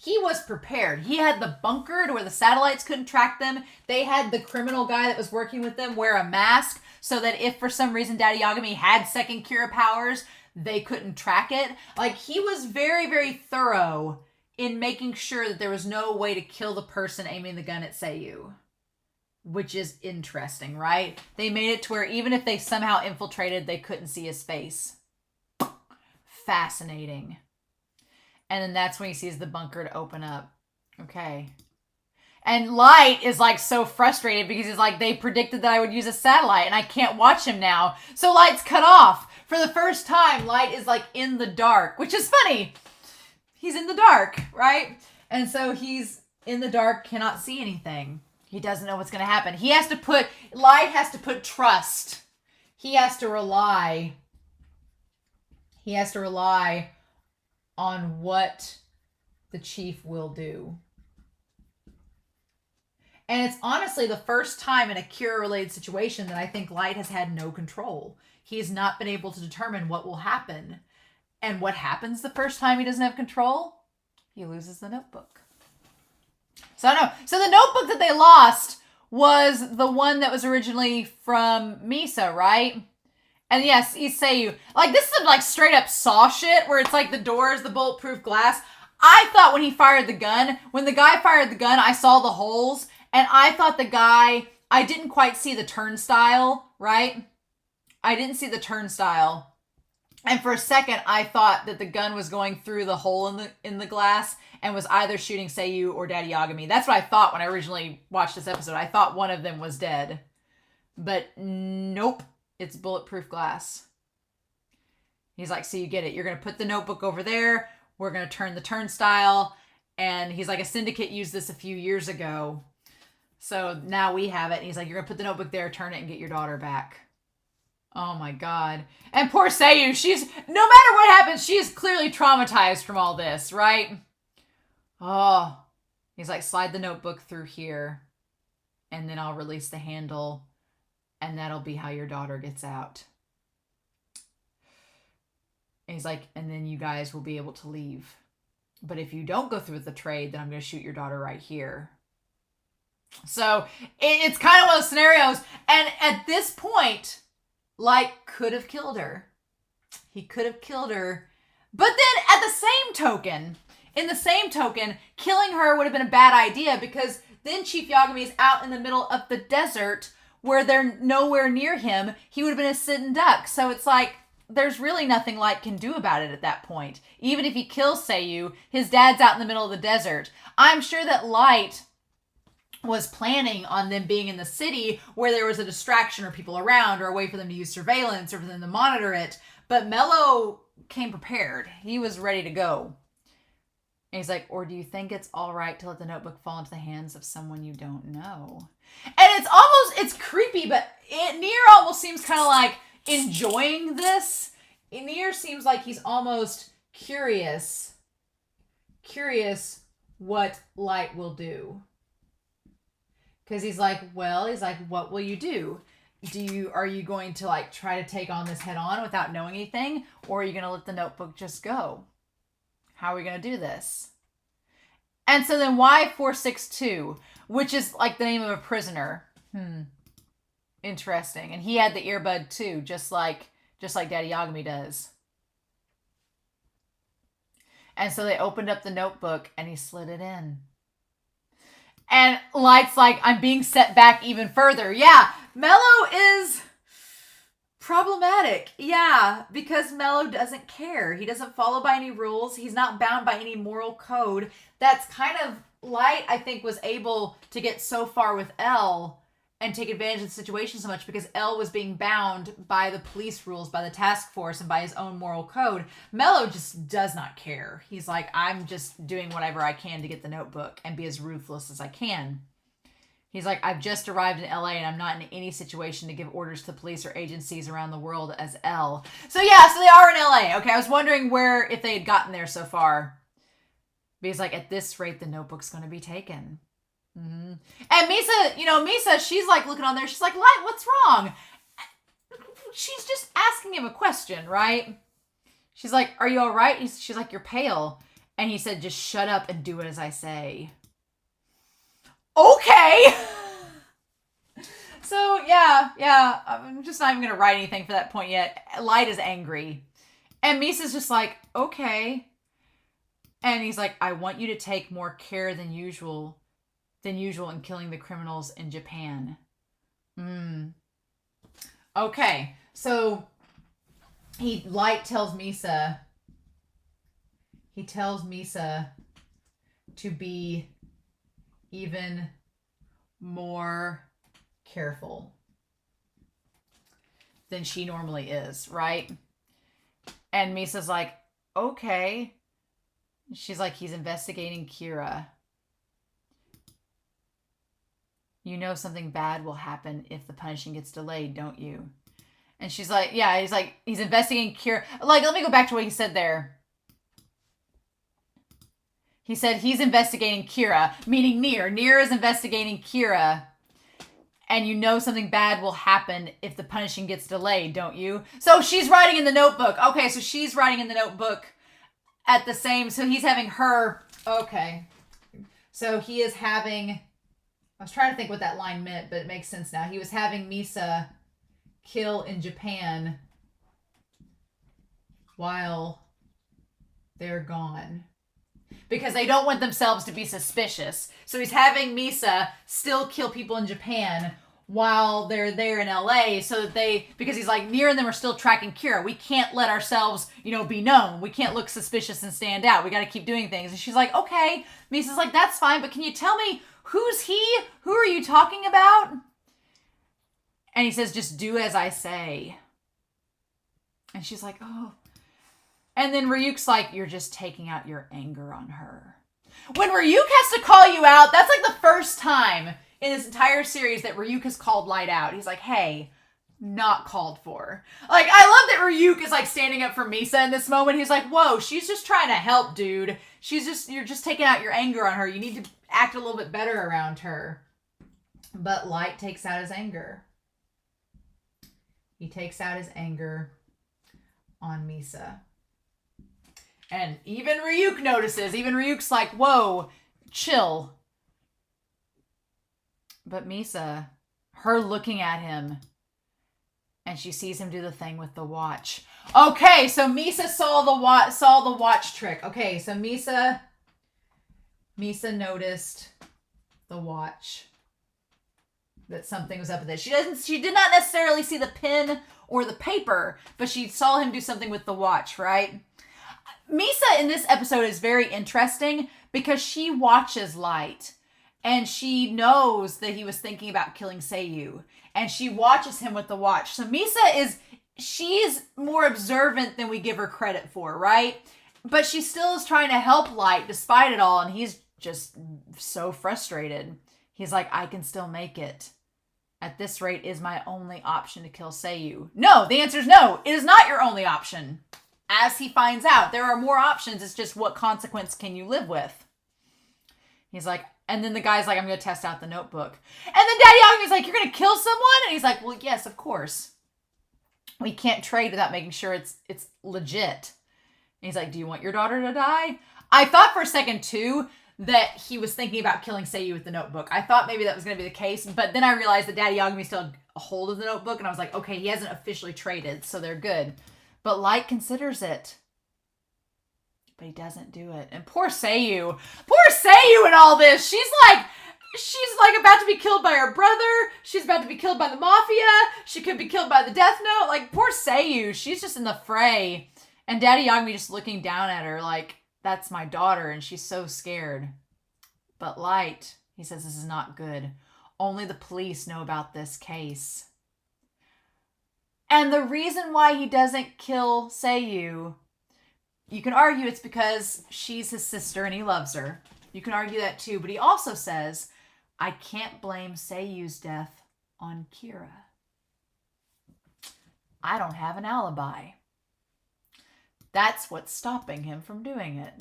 S1: He was prepared. He had the bunker to where the satellites couldn't track them. They had the criminal guy that was working with them wear a mask so that if for some reason Daddy Yagami had second Kira powers, they couldn't track it. Like, he was very, very thorough in making sure that there was no way to kill the person aiming the gun at Sayu. Which is interesting, right? They made it to where even if they somehow infiltrated, they couldn't see his face. Fascinating. And then that's when he sees the bunker to open up. Okay. And Light is like so frustrated because he's like, they predicted that I would use a satellite and I can't watch him now. So Light's cut off. For the first time, Light is like in the dark, which is funny. He's in the dark, right? And so he's in the dark, cannot see anything. He doesn't know what's going to happen. Light has to put trust. He has to rely on what the chief will do. And it's honestly the first time in a Kira-related situation that I think Light has had no control. He's not been able to determine what will happen. And what happens the first time he doesn't have control? He loses the notebook. So the notebook that they lost was the one that was originally from Misa, right? And yes, Sayu. Like, this is like straight up Saw shit, where it's like the door is the bulletproof glass. I thought when the guy fired the gun, I saw the holes, and I thought I didn't quite see the turnstile, right? I didn't see the turnstile. And for a second, I thought that the gun was going through the hole in the glass and was either shooting Sayu or Daddy Yagami. That's what I thought when I originally watched this episode. I thought one of them was dead. But nope. It's bulletproof glass. He's like, so you get it. You're going to put the notebook over there. We're going to turn the turnstile. And he's like, a syndicate used this a few years ago. So now we have it. And he's like, you're going to put the notebook there, turn it, and get your daughter back. Oh my God. And poor Sayu, no matter what happens, she is clearly traumatized from all this, right? Oh. He's like, slide the notebook through here. And then I'll release the handle. And that'll be how your daughter gets out. And he's like, and then you guys will be able to leave. But if you don't go through with the trade, then I'm going to shoot your daughter right here. So it's kind of one of those scenarios. And at this point, Light could have killed her. He could have killed her. But then in the same token, killing her would have been a bad idea because then Chief Yagami is out in the middle of the desert where they're nowhere near him. He would have been a sitting duck. So it's like, there's really nothing Light can do about it at that point. Even if he kills Sayu, his dad's out in the middle of the desert. I'm sure that Light was planning on them being in the city where there was a distraction or people around or a way for them to use surveillance or for them to monitor it. But Mello came prepared. He was ready to go. And he's like, or do you think it's all right to let the notebook fall into the hands of someone you don't know? And it's creepy, but Nier almost seems kind of like enjoying this. Nier seems like he's almost curious what Light will do. Because he's like, what will you do? Are you going to like try to take on this head on without knowing anything? Or are you going to let the notebook just go? How are we going to do this? And so then why 462, which is like the name of a prisoner? Interesting. And he had the earbud too, just like Daddy Yagami does. And so they opened up the notebook and he slid it in. And Light's like, I'm being set back even further. Yeah, Mello is problematic. Yeah, because Mello doesn't care. He doesn't follow by any rules. He's not bound by any moral code. That's kind of Light, I think, was able to get so far with L and take advantage of the situation so much because L was being bound by the police rules, by the task force, and by his own moral code. Mello just does not care. He's like, I'm just doing whatever I can to get the notebook and be as ruthless as I can. He's like, I've just arrived in LA and I'm not in any situation to give orders to police or agencies around the world as L. So yeah, so they are in LA. Okay, I was wondering if they had gotten there so far. But he's like, at this rate, the notebook's going to be taken. Mm-hmm. And Misa, she's like looking on there. She's like, Light, what's wrong? She's just asking him a question, right? She's like, are you all right? She's like, you're pale. And he said, just shut up and do it as I say. Okay. So, yeah. I'm just not even going to write anything for that point yet. Light is angry. And Misa's just like, okay. And he's like, I want you to take more care than usual in killing the criminals in Japan. Okay. So, Light tells Misa to be even more careful than she normally is, right? And Misa's like, okay. She's like, he's investigating Kira. You know something bad will happen if the punishing gets delayed, don't you? And she's like, yeah, he's investigating Kira. Like, let me go back to what he said there. He said he's investigating Kira, meaning Nier. Nier is investigating Kira. And you know something bad will happen if the punishing gets delayed, don't you? So she's writing in the notebook. Okay, so she's writing in the notebook at the same... So he's having her... Okay. So he is having... I was trying to think what that line meant, but it makes sense now. He was having Misa kill in Japan while they're gone. Because they don't want themselves to be suspicious. So he's having Misa still kill people in Japan while they're there in LA so that because he's like, Nier and them are still tracking Kira. We can't let ourselves, be known. We can't look suspicious and stand out. We got to keep doing things. And she's like, okay. Misa's like, that's fine, but can you tell me who's he? Who are you talking about? And he says, just do as I say. And she's like, oh. And then Ryuk's like, you're just taking out your anger on her. When Ryuk has to call you out, that's like the first time in this entire series that Ryuk has called Light out. He's like, hey, not called for. Like, I love that Ryuk is like standing up for Misa in this moment. He's like, whoa, she's just trying to help, dude. You're just taking out your anger on her. You need to act a little bit better around her. But Light takes out his anger. He takes out his anger on Misa. And even Ryuk notices. Even Ryuk's like, whoa, chill. But Misa, her looking at him, and she sees him do the thing with the watch. Okay, so Misa saw the watch trick. Okay, so Misa noticed the watch. That something was up with it. She did not necessarily see the pen or the paper, but she saw him do something with the watch, right? Misa in this episode is very interesting because she watches Light and she knows that he was thinking about killing Sayu and she watches him with the watch. So Misa she's more observant than we give her credit for, right? But she still is trying to help Light despite it all, and he's just so frustrated. He's like, I can still make it. At this rate, is my only option to kill Sayu? No, the answer is no. It is not your only option. As he finds out, there are more options. It's just what consequence can you live with? He's like, and then the guy's like, I'm going to test out the notebook. And then Daddy Yagami's like, you're going to kill someone? And he's like, well, yes, of course. We can't trade without making sure it's legit. And he's like, do you want your daughter to die? I thought for a second, too, that he was thinking about killing Sayu with the notebook. I thought maybe that was going to be the case, but then I realized that Daddy Yagami still had a hold of the notebook, and I was like, okay, he hasn't officially traded, so they're good. But Light considers it. But he doesn't do it. And poor Sayu in all this. She's like about to be killed by her brother. She's about to be killed by the mafia. She could be killed by the Death Note. Like, poor Sayu. She's just in the fray. And Daddy Yagami just looking down at her like, that's my daughter. And she's so scared. But Light, he says, this is not good. Only the police know about this case. And the reason why he doesn't kill Sayu, you can argue it's because she's his sister and he loves her. You can argue that too. But he also says, I can't blame Sayu's death on Kira. I don't have an alibi. That's what's stopping him from doing it.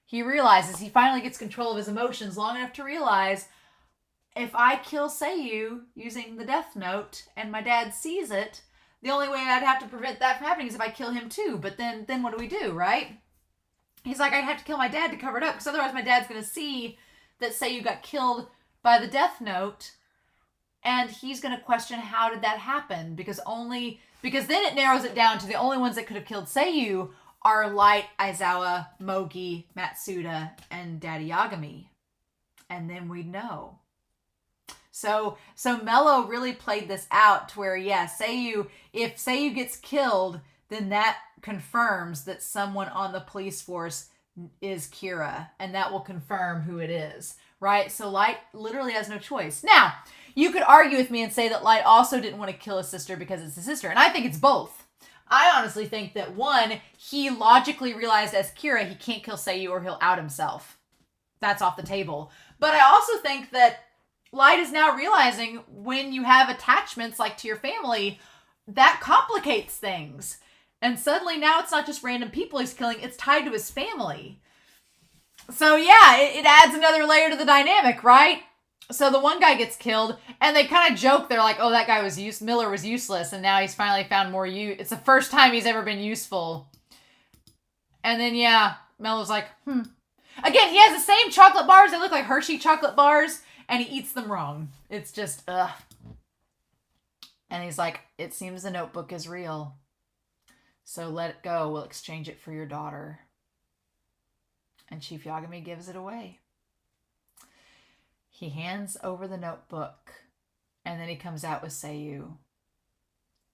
S1: He realizes, he finally gets control of his emotions long enough to realize, if I kill Sayu using the Death Note and my dad sees it, the only way I'd have to prevent that from happening is if I kill him too. But then what do we do, right? He's like, I'd have to kill my dad to cover it up, because otherwise my dad's going to see that Sayu got killed by the Death Note, and he's going to question, how did that happen? Because then it narrows it down to the only ones that could have killed Sayu are Light, Aizawa, Mogi, Matsuda, and Daddy Yagami. And then we'd know. So Mello really played this out to where, yeah, if Sayu gets killed, then that confirms that someone on the police force is Kira, and that will confirm who it is, right? So Light literally has no choice. Now, you could argue with me and say that Light also didn't want to kill his sister because it's his sister, and I think it's both. I honestly think that, one, he logically realized as Kira he can't kill Sayu or he'll out himself. That's off the table. But I also think that Light is now realizing when you have attachments like to your family, that complicates things. And suddenly now it's not just random people he's killing, it's tied to his family. So yeah, it adds another layer to the dynamic, right? So the one guy gets killed, and they kind of joke, they're like, oh, that guy Miller was useless, and now he's finally found more use. It's the first time he's ever been useful. And then, yeah, Mello's like, Again, he has the same chocolate bars, they look like Hershey chocolate bars, and he eats them wrong. It's just, ugh. And he's like, it seems the notebook is real. So let it go. We'll exchange it for your daughter. And Chief Yagami gives it away. He hands over the notebook. And then he comes out with Sayu.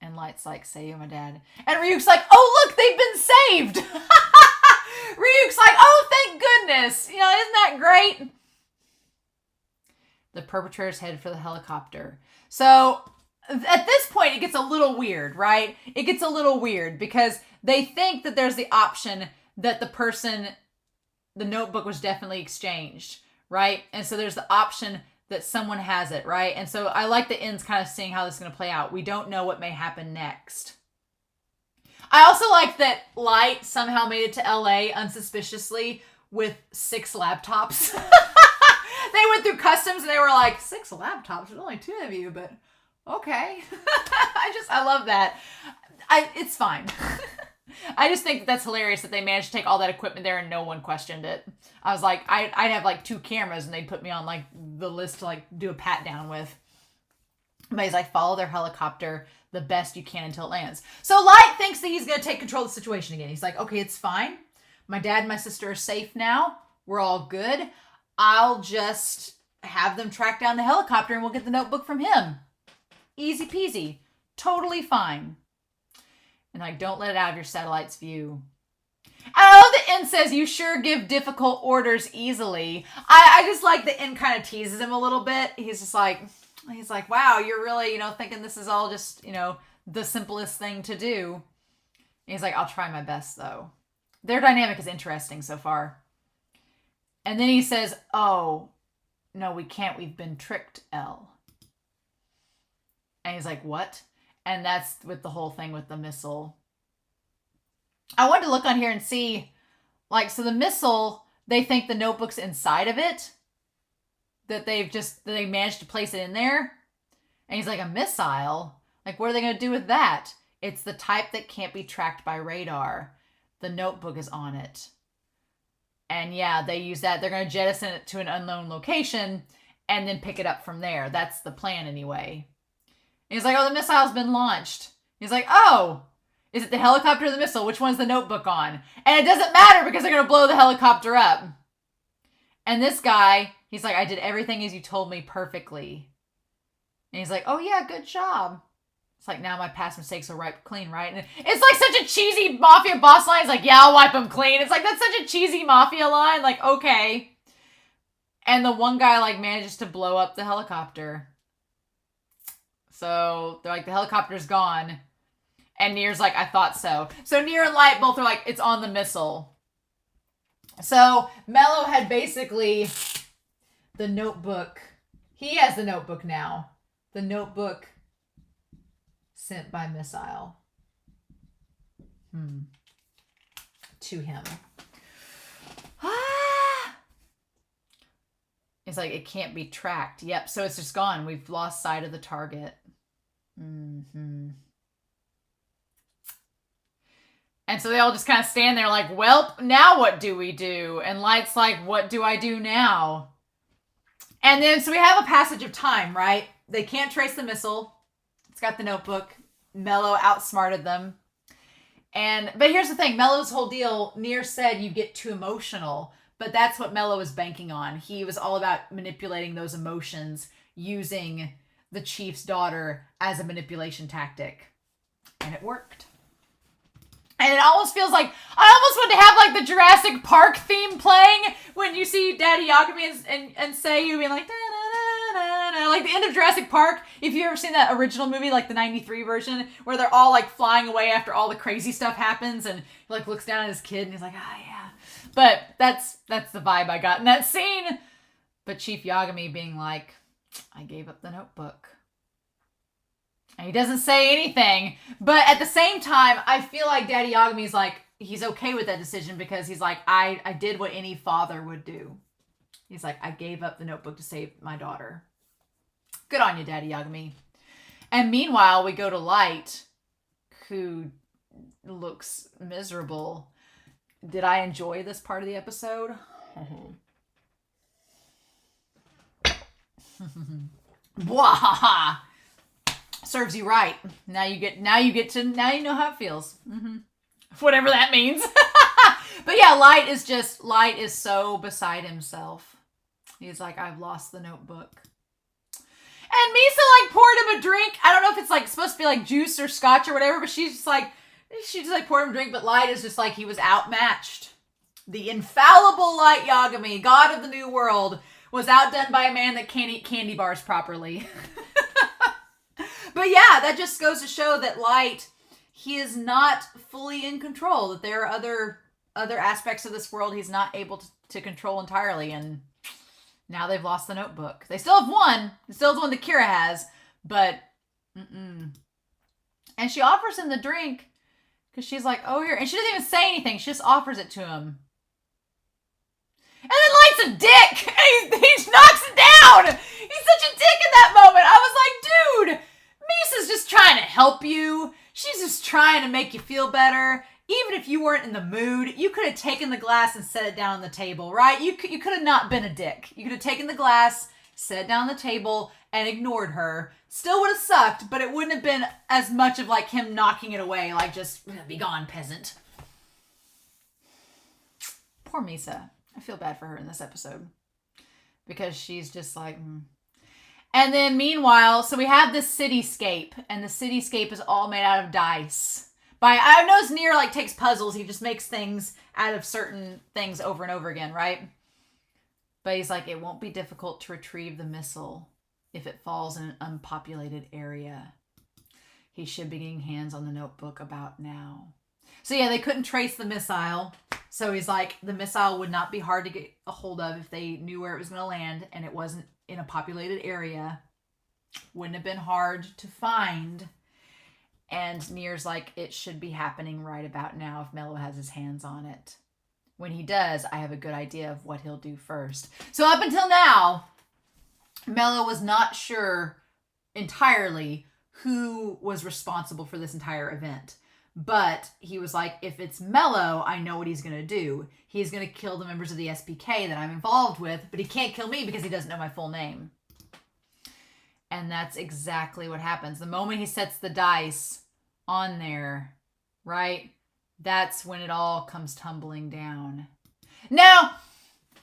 S1: And Light's like, Sayu, my dad. And Ryuk's like, oh, look, they've been saved. Ryuk's like, oh, thank goodness. You know, isn't that great? The perpetrators head for the helicopter. So at this point, it gets a little weird, right? It gets a little weird because they think that there's the option that the notebook was definitely exchanged, right? And so there's the option that someone has it, right? And so I like the ends kind of seeing how this is going to play out. We don't know what may happen next. I also like that Light somehow made it to LA unsuspiciously with 6 laptops. They went through customs and they were like, 6 laptops? There's only 2 of you, but okay. I love that. It's fine. I just think that's hilarious that they managed to take all that equipment there and no one questioned it. I was like, I'd have like 2 cameras and they'd put me on like the list to like do a pat down with. But he's like, follow their helicopter the best you can until it lands. So Light thinks that he's going to take control of the situation again. He's like, okay, it's fine. My dad and my sister are safe now. We're all good. I'll just have them track down the helicopter and we'll get the notebook from him. Easy peasy. Totally fine. And like, don't let it out of your satellite's view. I love the end says, you sure give difficult orders easily. I just like the end kind of teases him a little bit. He's like, wow, you're really, thinking this is all just, the simplest thing to do. And he's like, I'll try my best though. Their dynamic is interesting so far. And then he says, oh, no, we can't. We've been tricked, L. And he's like, what? And that's with the whole thing with the missile. I wanted to look on here and see, like, so the missile, they think the notebook's inside of it. That they managed to place it in there. And he's like, a missile? Like, what are they going to do with that? It's the type that can't be tracked by radar. The notebook is on it. And yeah, they use that. They're going to jettison it to an unknown location and then pick it up from there. That's the plan anyway. And he's like, oh, the missile's been launched. He's like, oh, is it the helicopter or the missile? Which one's the notebook on? And it doesn't matter because they're going to blow the helicopter up. And this guy, he's like, I did everything as you told me perfectly. And he's like, oh yeah, good job. It's like, now my past mistakes will wipe clean, right? And it's like such a cheesy mafia boss line. It's like, yeah, I'll wipe them clean. It's like, that's such a cheesy mafia line. Like, okay. And the one guy like manages to blow up the helicopter. So they're like, the helicopter's gone. And Nier's like, I thought so. So Nier and Light both are like, it's on the missile. So Mello had basically the notebook. He has the notebook now. The notebook sent by missile. To him. It's like, it can't be tracked. Yep, so it's just gone. We've lost sight of the target. And so they all just kind of stand there like, well, now what do we do? And Light's like, what do I do now? And then, so we have a passage of time, right? They can't trace the missile. It's got the notebook. Mello outsmarted them. But here's the thing. Mello's whole deal, Nier said you get too emotional. But that's what Mello was banking on. He was all about manipulating those emotions using the chief's daughter as a manipulation tactic. And it worked. And it almost feels like, I almost want to have like the Jurassic Park theme playing when you see Daddy Yagami and Sayu being like, da-da-da-da-da, like the end of Jurassic Park. If you've ever seen that original movie, like the 93 version, where they're all like flying away after all the crazy stuff happens and he like looks down at his kid and he's like, ah, yeah. But that's the vibe I got in that scene. But Chief Yagami being like, I gave up the notebook. And he doesn't say anything. But at the same time, I feel like Daddy Yagami's like, he's okay with that decision because he's like, I did what any father would do. He's like, I gave up the notebook to save my daughter. Good on you, Daddy Yagami. And meanwhile, we go to Light, who looks miserable. Did I enjoy this part of the episode? Wahaha! Serves you right. Now you know how it feels. Whatever that means. But yeah, Light is so beside himself. He's like, I've lost the notebook. And Misa like poured him a drink. I don't know if it's like supposed to be like juice or scotch or whatever, but she just poured him a drink, but Light is just like, he was outmatched. The infallible Light Yagami, god of the new world, was outdone by a man that can't eat candy bars properly. But yeah, that just goes to show that Light, he is not fully in control. That there are other aspects of this world he's not able to control entirely. And now they've lost the notebook. They still have one. They still have the one that Kira has. But, And she offers him the drink. Because she's like, oh, here. And she doesn't even say anything. She just offers it to him. And then Light's a dick. And he knocks it down. He's such a dick in that moment. I was like, dude, Misa's just trying to help you. She's just trying to make you feel better. Even if you weren't in the mood, you could have taken the glass and set it down on the table, right? You could have not been a dick. You could have taken the glass, set it down on the table, and ignored her. Still would have sucked, but it wouldn't have been as much of like him knocking it away, like just, be gone, peasant. Poor Misa. I feel bad for her in this episode. Because she's just like... And then meanwhile, so we have this cityscape, and the cityscape is all made out of dice. I noticed Nier like takes puzzles. He just makes things out of certain things over and over again, right? But he's like, it won't be difficult to retrieve the missile if it falls in an unpopulated area. He should be getting hands on the notebook about now. So yeah, they couldn't trace the missile. So he's like, the missile would not be hard to get a hold of if they knew where it was going to land and it wasn't in a populated area. Wouldn't have been hard to find. And Nier's like, it should be happening right about now if Mello has his hands on it. When he does, I have a good idea of what he'll do first. So up until now, Mello was not sure entirely who was responsible for this entire event. But he was like, if it's Mello, I know what he's going to do. He's going to kill the members of the SPK that I'm involved with, but he can't kill me because he doesn't know my full name. And that's exactly what happens. The moment he sets the dice on there, right? That's when it all comes tumbling down. Now,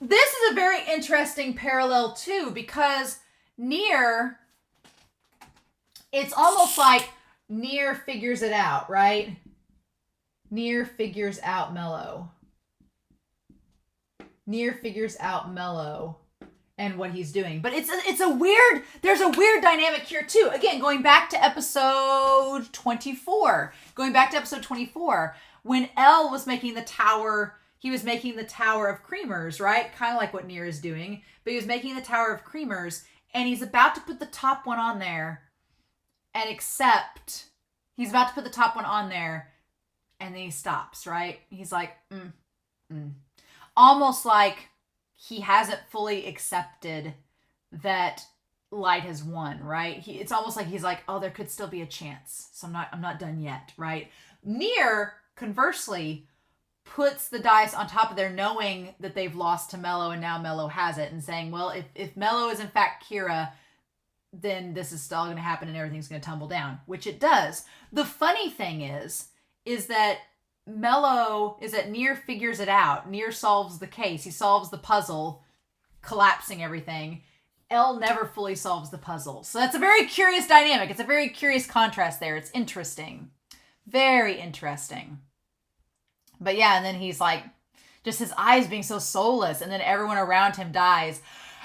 S1: this is a very interesting parallel too, because Nier, it's almost like Nier figures it out, right? Nier figures out Mello. Nier figures out Mello and what he's doing. But there's a weird dynamic here too. Again, going back to episode 24. When L was making the tower, he was making the tower of creamers, right? Kind of like what Nier is doing. But he was making the tower of creamers, and he's about to put the top one on there. He's about to put the top one on there, and then he stops, right? He's like, almost like he hasn't fully accepted that Light has won, right? It's almost like he's like, oh, there could still be a chance, so I'm not done yet, right? Nier, conversely, puts the dice on top of there, knowing that they've lost to Mello, and now Mello has it, and saying, well, if Mello is in fact Kira, then this is still going to happen and everything's going to tumble down, which it does. The funny thing is that Nier figures it out. Nier solves the case. He solves the puzzle, collapsing everything. L never fully solves the puzzle. So that's a very curious dynamic. It's a very curious contrast there. It's interesting. Very interesting. But yeah, and then he's like, just his eyes being so soulless, and then everyone around him dies.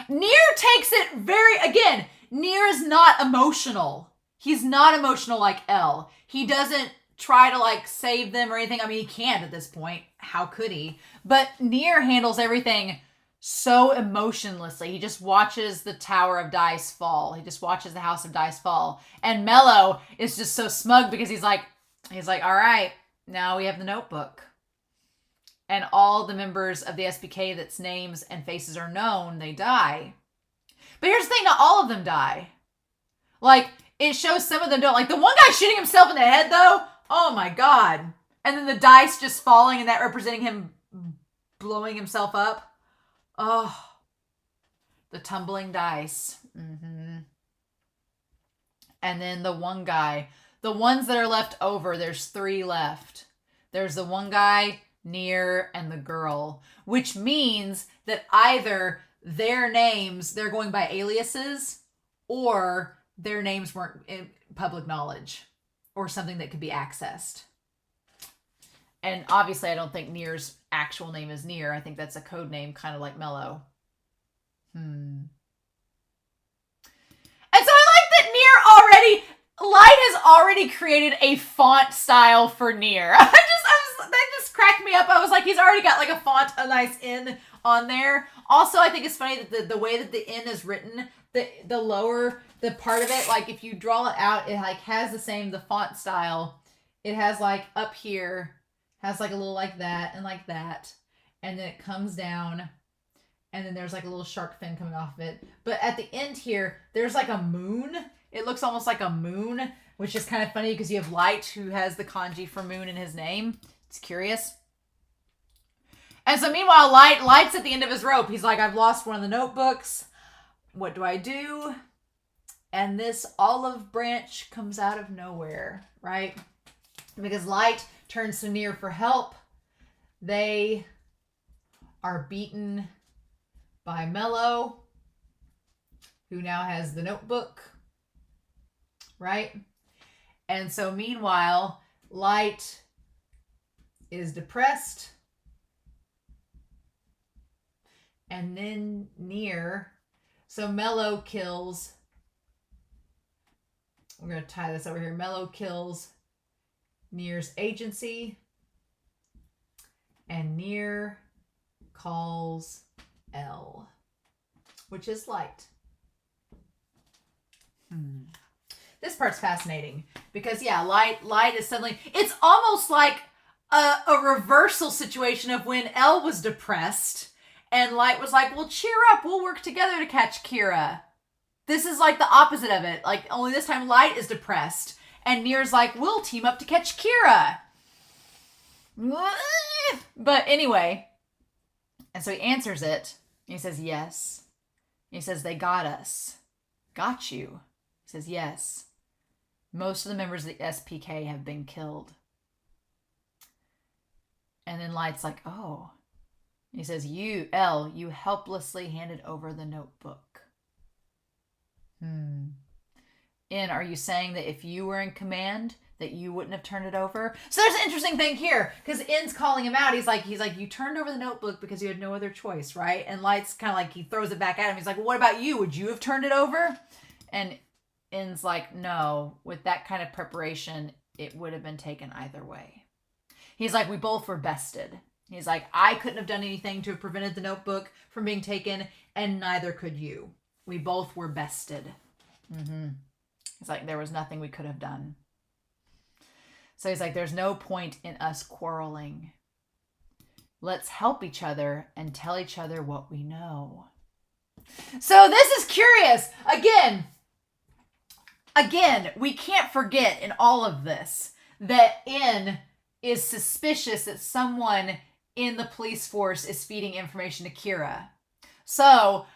S1: Nier takes it Nier is not emotional. He's not emotional like L. He doesn't try to like save them or anything. I mean, he can't at this point. How could he? But Nier handles everything so emotionlessly. He just watches the Tower of Dice fall. He just watches the House of Dice fall. And Mello is just so smug because he's like, all right, now we have the notebook. And all the members of the SPK that's names and faces are known, they die. But here's the thing, not all of them die. Like, it shows some of them don't. Like, the one guy shooting himself in the head, though, oh my god. And then the dice just falling and that representing him blowing himself up. Oh, the tumbling dice. And then the one guy. The ones that are left over, there's 3 left. There's the one guy, Nier, and the girl. Which means that either their names, they're going by aliases, or their names weren't in public knowledge, or something that could be accessed. And obviously, I don't think Nier's actual name is Nier. I think that's a code name, kind of like Mello. And so I like that Nier already, Light has already created a font style for Nier. That just cracked me up. I was like, he's already got like a font, a nice N on there. Also, I think it's funny that the way that the N is written, the lower, the part of it, like if you draw it out, it like has the font style. It has like up here, has like a little like that. And then it comes down. And then there's like a little shark fin coming off of it. But at the end here, there's like a moon. It looks almost like a moon, which is kind of funny because you have Light, who has the kanji for moon in his name. It's curious. And so meanwhile, Light's at the end of his rope. He's like, I've lost one of the notebooks. What do I do? And this olive branch comes out of nowhere, right? Because Light turns to Nier for help. They are beaten by Mello, who now has the notebook, right? And so meanwhile, Light is depressed. And then Nier, so Mello kills, we're going to tie this over here. Mello kills Nier's agency. And Nier calls L, which is Light. This part's fascinating because Light is suddenly, it's almost like a reversal situation of when L was depressed and Light was like, well, cheer up, we'll work together to catch Kira. This is like the opposite of it. Like, only this time Light is depressed and Nier's like, we'll team up to catch Kira. But anyway, and so he answers it. He says, yes. He says, they got us. Got you. He says, yes. Most of the members of the SPK have been killed. And then Light's like, oh. He says, you helplessly handed over the notebook. Are you saying that if you were in command, that you wouldn't have turned it over? So there's an interesting thing here, because N's calling him out. He's like, you turned over the notebook because you had no other choice, right? And Light's kind of like, he throws it back at him. He's like, well, what about you? Would you have turned it over? And N's like, no, with that kind of preparation, it would have been taken either way. He's like, we both were bested. He's like, I couldn't have done anything to have prevented the notebook from being taken, and neither could you. We both were bested. He's like, there was nothing we could have done. So he's like, there's no point in us quarreling. Let's help each other and tell each other what we know. So this is curious. Again, we can't forget in all of this that N is suspicious that someone in the police force is feeding information to Kira. So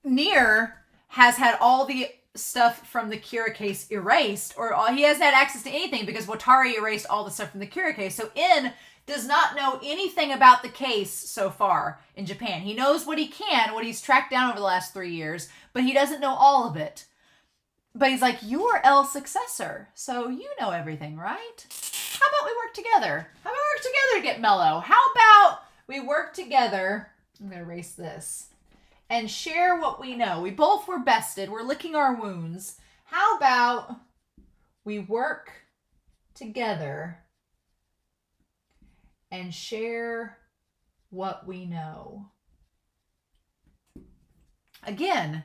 S1: Nier has had all the stuff from the Kira case erased, or he hasn't had access to anything because Watari erased all the stuff from the Kira case. So N does not know anything about the case so far in Japan. He knows what he can, what he's tracked down over the last 3 years, but he doesn't know all of it. But he's like, you're L's successor, so you know everything, right? How about we work together? How about we work together to get Mello? How about we work together? I'm going to erase this. And share what we know. We both were bested. We're licking our wounds. How about we work together and share what we know? Again,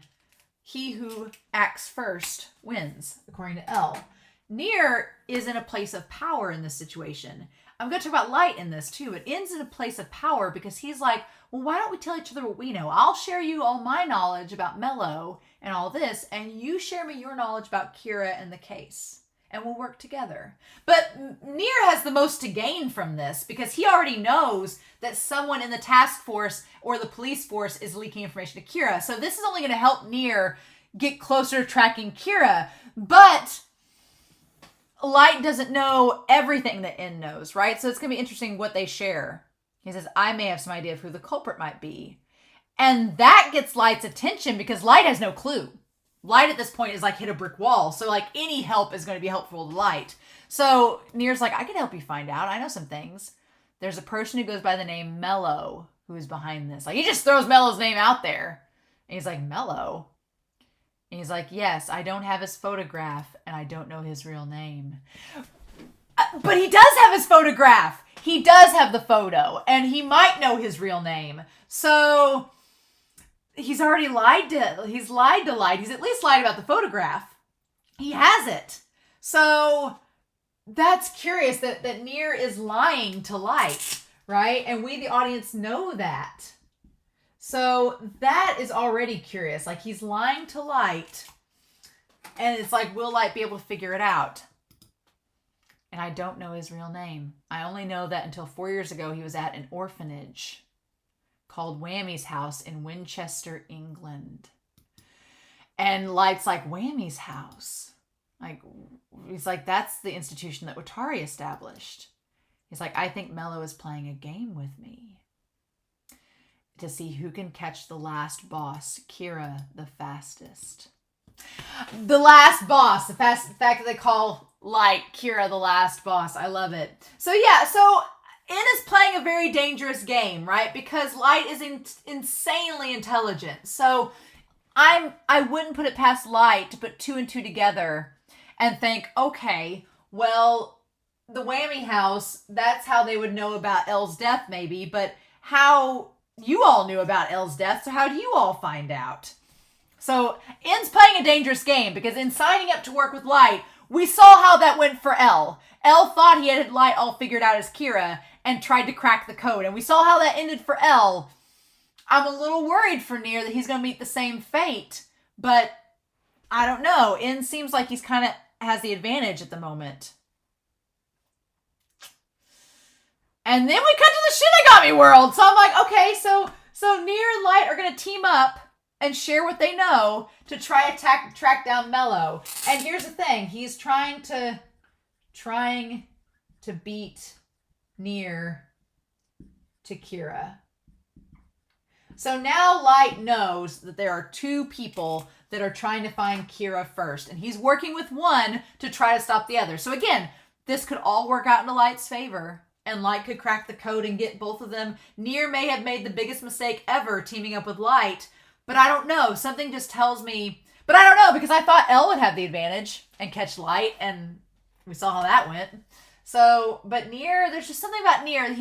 S1: he who acts first wins, according to L. Nier is in a place of power in this situation. I'm going to talk about Light in this too. It ends in a place of power because he's like, well, why don't we tell each other what we know? I'll share you all my knowledge about Mello and all this, and you share me your knowledge about Kira and the case, and we'll work together. But Nier has the most to gain from this because he already knows that someone in the task force or the police force is leaking information to Kira. So this is only going to help Nier get closer to tracking Kira. But Light doesn't know everything that N knows, right? So it's going to be interesting what they share. He says, I may have some idea of who the culprit might be. And that gets Light's attention because Light has no clue. Light at this point is like hit a brick wall. So like any help is going to be helpful to Light. So Nier's like, I can help you find out. I know some things. There's a person who goes by the name Mello who's behind this. Like he just throws Mello's name out there. And he's like, Mello? And he's like, yes, I don't have his photograph and I don't know his real name. But he does have his photograph. He does have the photo and he might know his real name. So he's already lied to, he's lied to Light. He's at least lied about the photograph. He has it. So that's curious that Nier is lying to Light, right? And we, the audience, know that. So that is already curious. Like, he's lying to Light. And it's like, will Light be able to figure it out? And I don't know his real name. I only know that until 4 years ago, he was at an orphanage called Whammy's House in Winchester, England. And Light's like, Whammy's House? Like, he's like, that's the institution that Watari established. He's like, I think Mello is playing a game with me to see who can catch the last boss, Kira, the fastest. The last boss. The fact that they call Light Kira the last boss. I love it. So yeah, so In is playing a very dangerous game, right? Because Light is insanely intelligent. So I wouldn't put it past Light to put 2 and 2 together and think, okay, well, the Whammy House, that's how they would know about Elle's death maybe, but how you all knew about Elle's death, so how do you all find out? So In's playing a dangerous game because in signing up to work with Light, we saw how that went for Elle. Elle thought he had Light all figured out as Kira and tried to crack the code, and we saw how that ended for Elle. I'm a little worried for Nier that he's going to meet the same fate, but I don't know. In seems like he's kind of has the advantage at the moment. And then we cut to the Shinigami world. So I'm like, okay, so Nier and Light are going to team up and share what they know to try track down Mello. And here's the thing. He's trying to beat Nier to Kira. So now Light knows that there are 2 people that are trying to find Kira first. And he's working with one to try to stop the other. So again, this could all work out into Light's favor. And Light could crack the code and get both of them. Nier may have made the biggest mistake ever teaming up with Light. But I don't know. Something just tells me... But I don't know, because I thought Elle would have the advantage and catch Light. And we saw how that went. So, but Nier, there's just something about Nier.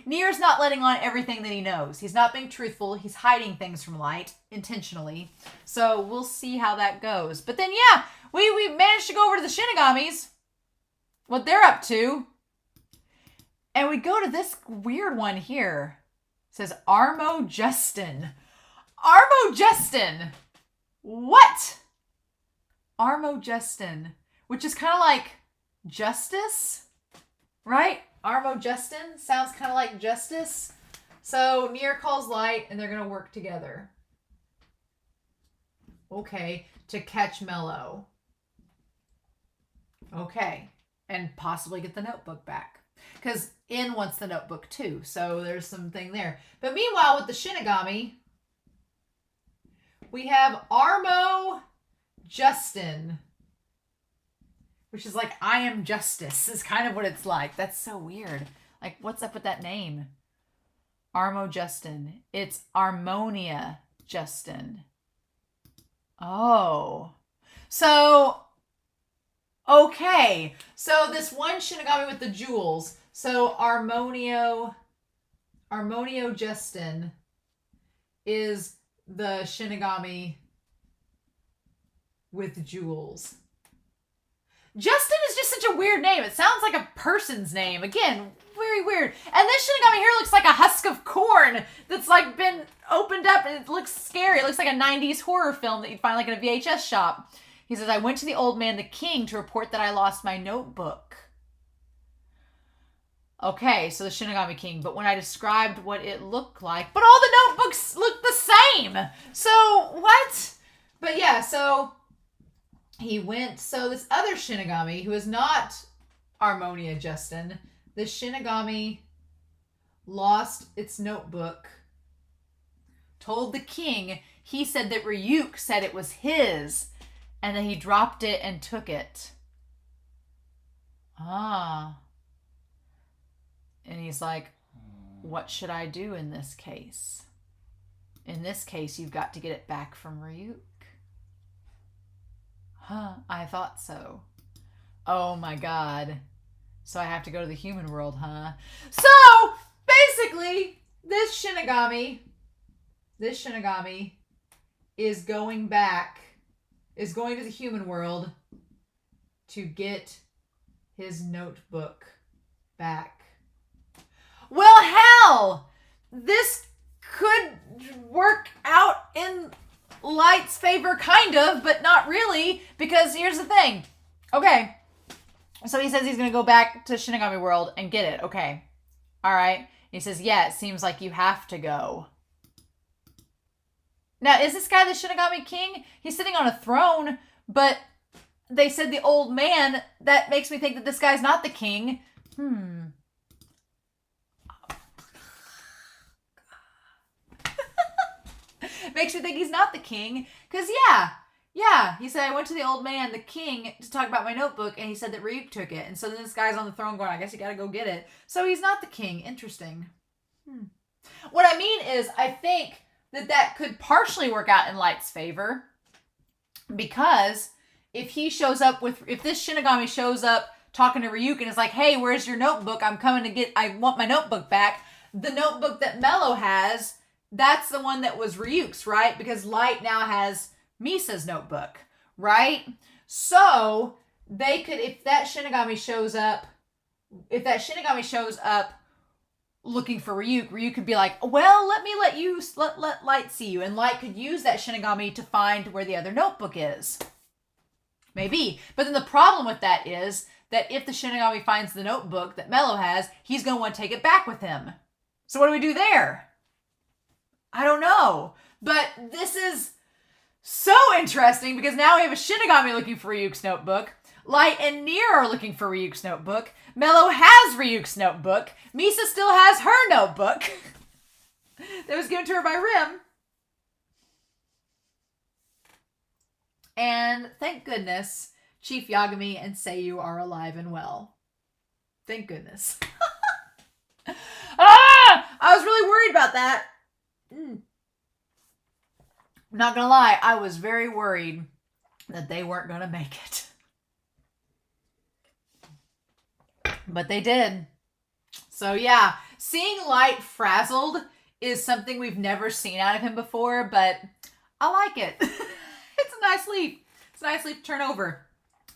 S1: Nier's not letting on everything that he knows. He's not being truthful. He's hiding things from Light intentionally. So we'll see how that goes. But then, yeah, we managed to go over to the Shinigamis. What they're up to. And we go to this weird one here. It says Armo Justin. Armo Justin. What? Armo Justin. Which is kind of like justice, right? Armo Justin sounds kind of like justice. So Nier calls Light and they're going to work together. Okay. To catch Mello. Okay. And possibly get the notebook back. Because In wants the notebook too. So there's something there. But meanwhile, with the Shinigami, we have Armo Justin. Which is like, I am justice, is kind of what it's like. That's so weird. Like, what's up with that name? Armo Justin. It's Armonia Justin. Oh. So, okay. So, this one Shinigami with the jewels. So, Armonio Justin is the Shinigami with jewels. Justin is just such a weird name. It sounds like a person's name. Again, very weird. And this Shinigami here looks like a husk of corn that's like been opened up and it looks scary. It looks like a 90s horror film that you'd find like in a VHS shop. He says, I went to the old man, the king, to report that I lost my notebook. Okay, so the Shinigami king. But when I described what it looked like, but all the notebooks look the same. So what? But yeah, so... he went, so this other Shinigami, who is not Armonia Justin, this Shinigami lost its notebook, told the king, he said that Ryuk said it was his, and that he dropped it and took it. Ah. And he's like, what should I do in this case? In this case, you've got to get it back from Ryuk. Huh, I thought so. Oh my god. So I have to go to the human world, huh? So, basically, this Shinigami is going to the human world to get his notebook back. Well, hell! This could work out in Light's favor, kind of, but not really, because here's the thing. Okay, so he says he's going to go back to Shinigami world and get it. Okay, all right. He says, yeah, it seems like you have to go. Now, is this guy the Shinigami king? He's sitting on a throne, but they said the old man. That makes me think that this guy's not the king. Makes me think he's not the king. Because, yeah, he said, I went to the old man, the king, to talk about my notebook, and he said that Ryuk took it. And so then this guy's on the throne going, I guess you gotta go get it. So he's not the king. Interesting. What I mean is, I think that could partially work out in Light's favor. Because if this Shinigami shows up talking to Ryuk and is like, hey, where's your notebook? I want my notebook back. The notebook that Mello has, that's the one that was Ryuk's, right? Because Light now has Misa's notebook, right? So they could, if that Shinigami shows up looking for Ryuk could be like, well, let Light see you. And Light could use that Shinigami to find where the other notebook is. Maybe. But then the problem with that is that if the Shinigami finds the notebook that Mello has, he's going to want to take it back with him. So what do we do there? I don't know. But this is so interesting because now we have a Shinigami looking for Ryuk's notebook. Light and Nier are looking for Ryuk's notebook. Mello has Ryuk's notebook. Misa still has her notebook that was given to her by Rim. And thank goodness, Chief Yagami and Sayu are alive and well. Thank goodness. I was really worried about that. I'm not gonna lie, I was very worried that they weren't gonna make it. But they did. So yeah, seeing Light frazzled is something we've never seen out of him before, but I like it. It's a nice leap. It's a nice leap to turn over.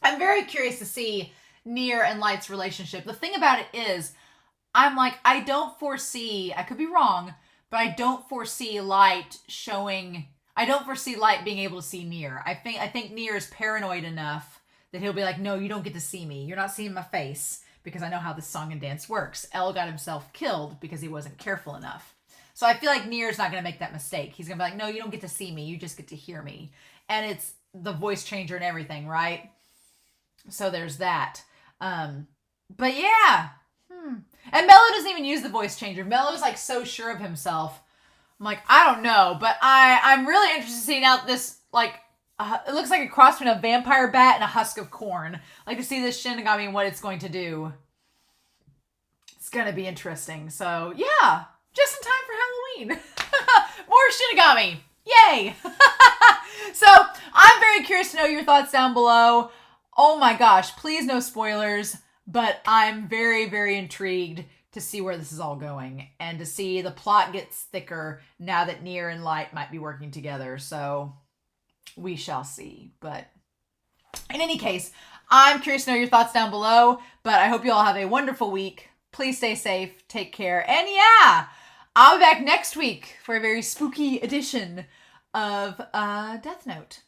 S1: I'm very curious to see Nier and Light's relationship. The thing about it is, I'm like, I could be wrong, but I don't foresee Light being able to see Nier. I think Nier is paranoid enough that he'll be like, no, you don't get to see me. You're not seeing my face because I know how this song and dance works. L got himself killed because he wasn't careful enough. So I feel like Nier's not going to make that mistake. He's going to be like, no, you don't get to see me. You just get to hear me. And it's the voice changer and everything, right? So there's that. But yeah. And Mello doesn't even use the voice changer. Mello's like so sure of himself. I'm like, I don't know, but I'm really interested to see now this, like, it looks like a cross between a vampire bat and a husk of corn. Like to see this Shinigami and what it's going to do. It's going to be interesting. So yeah, just in time for Halloween. More Shinigami. Yay. So I'm very curious to know your thoughts down below. Oh my gosh, please no spoilers. But I'm very, very intrigued to see where this is all going and to see the plot gets thicker now that Nier and Light might be working together. So we shall see. But in any case, I'm curious to know your thoughts down below. But I hope you all have a wonderful week. Please stay safe. Take care. And yeah, I'll be back next week for a very spooky edition of Death Note.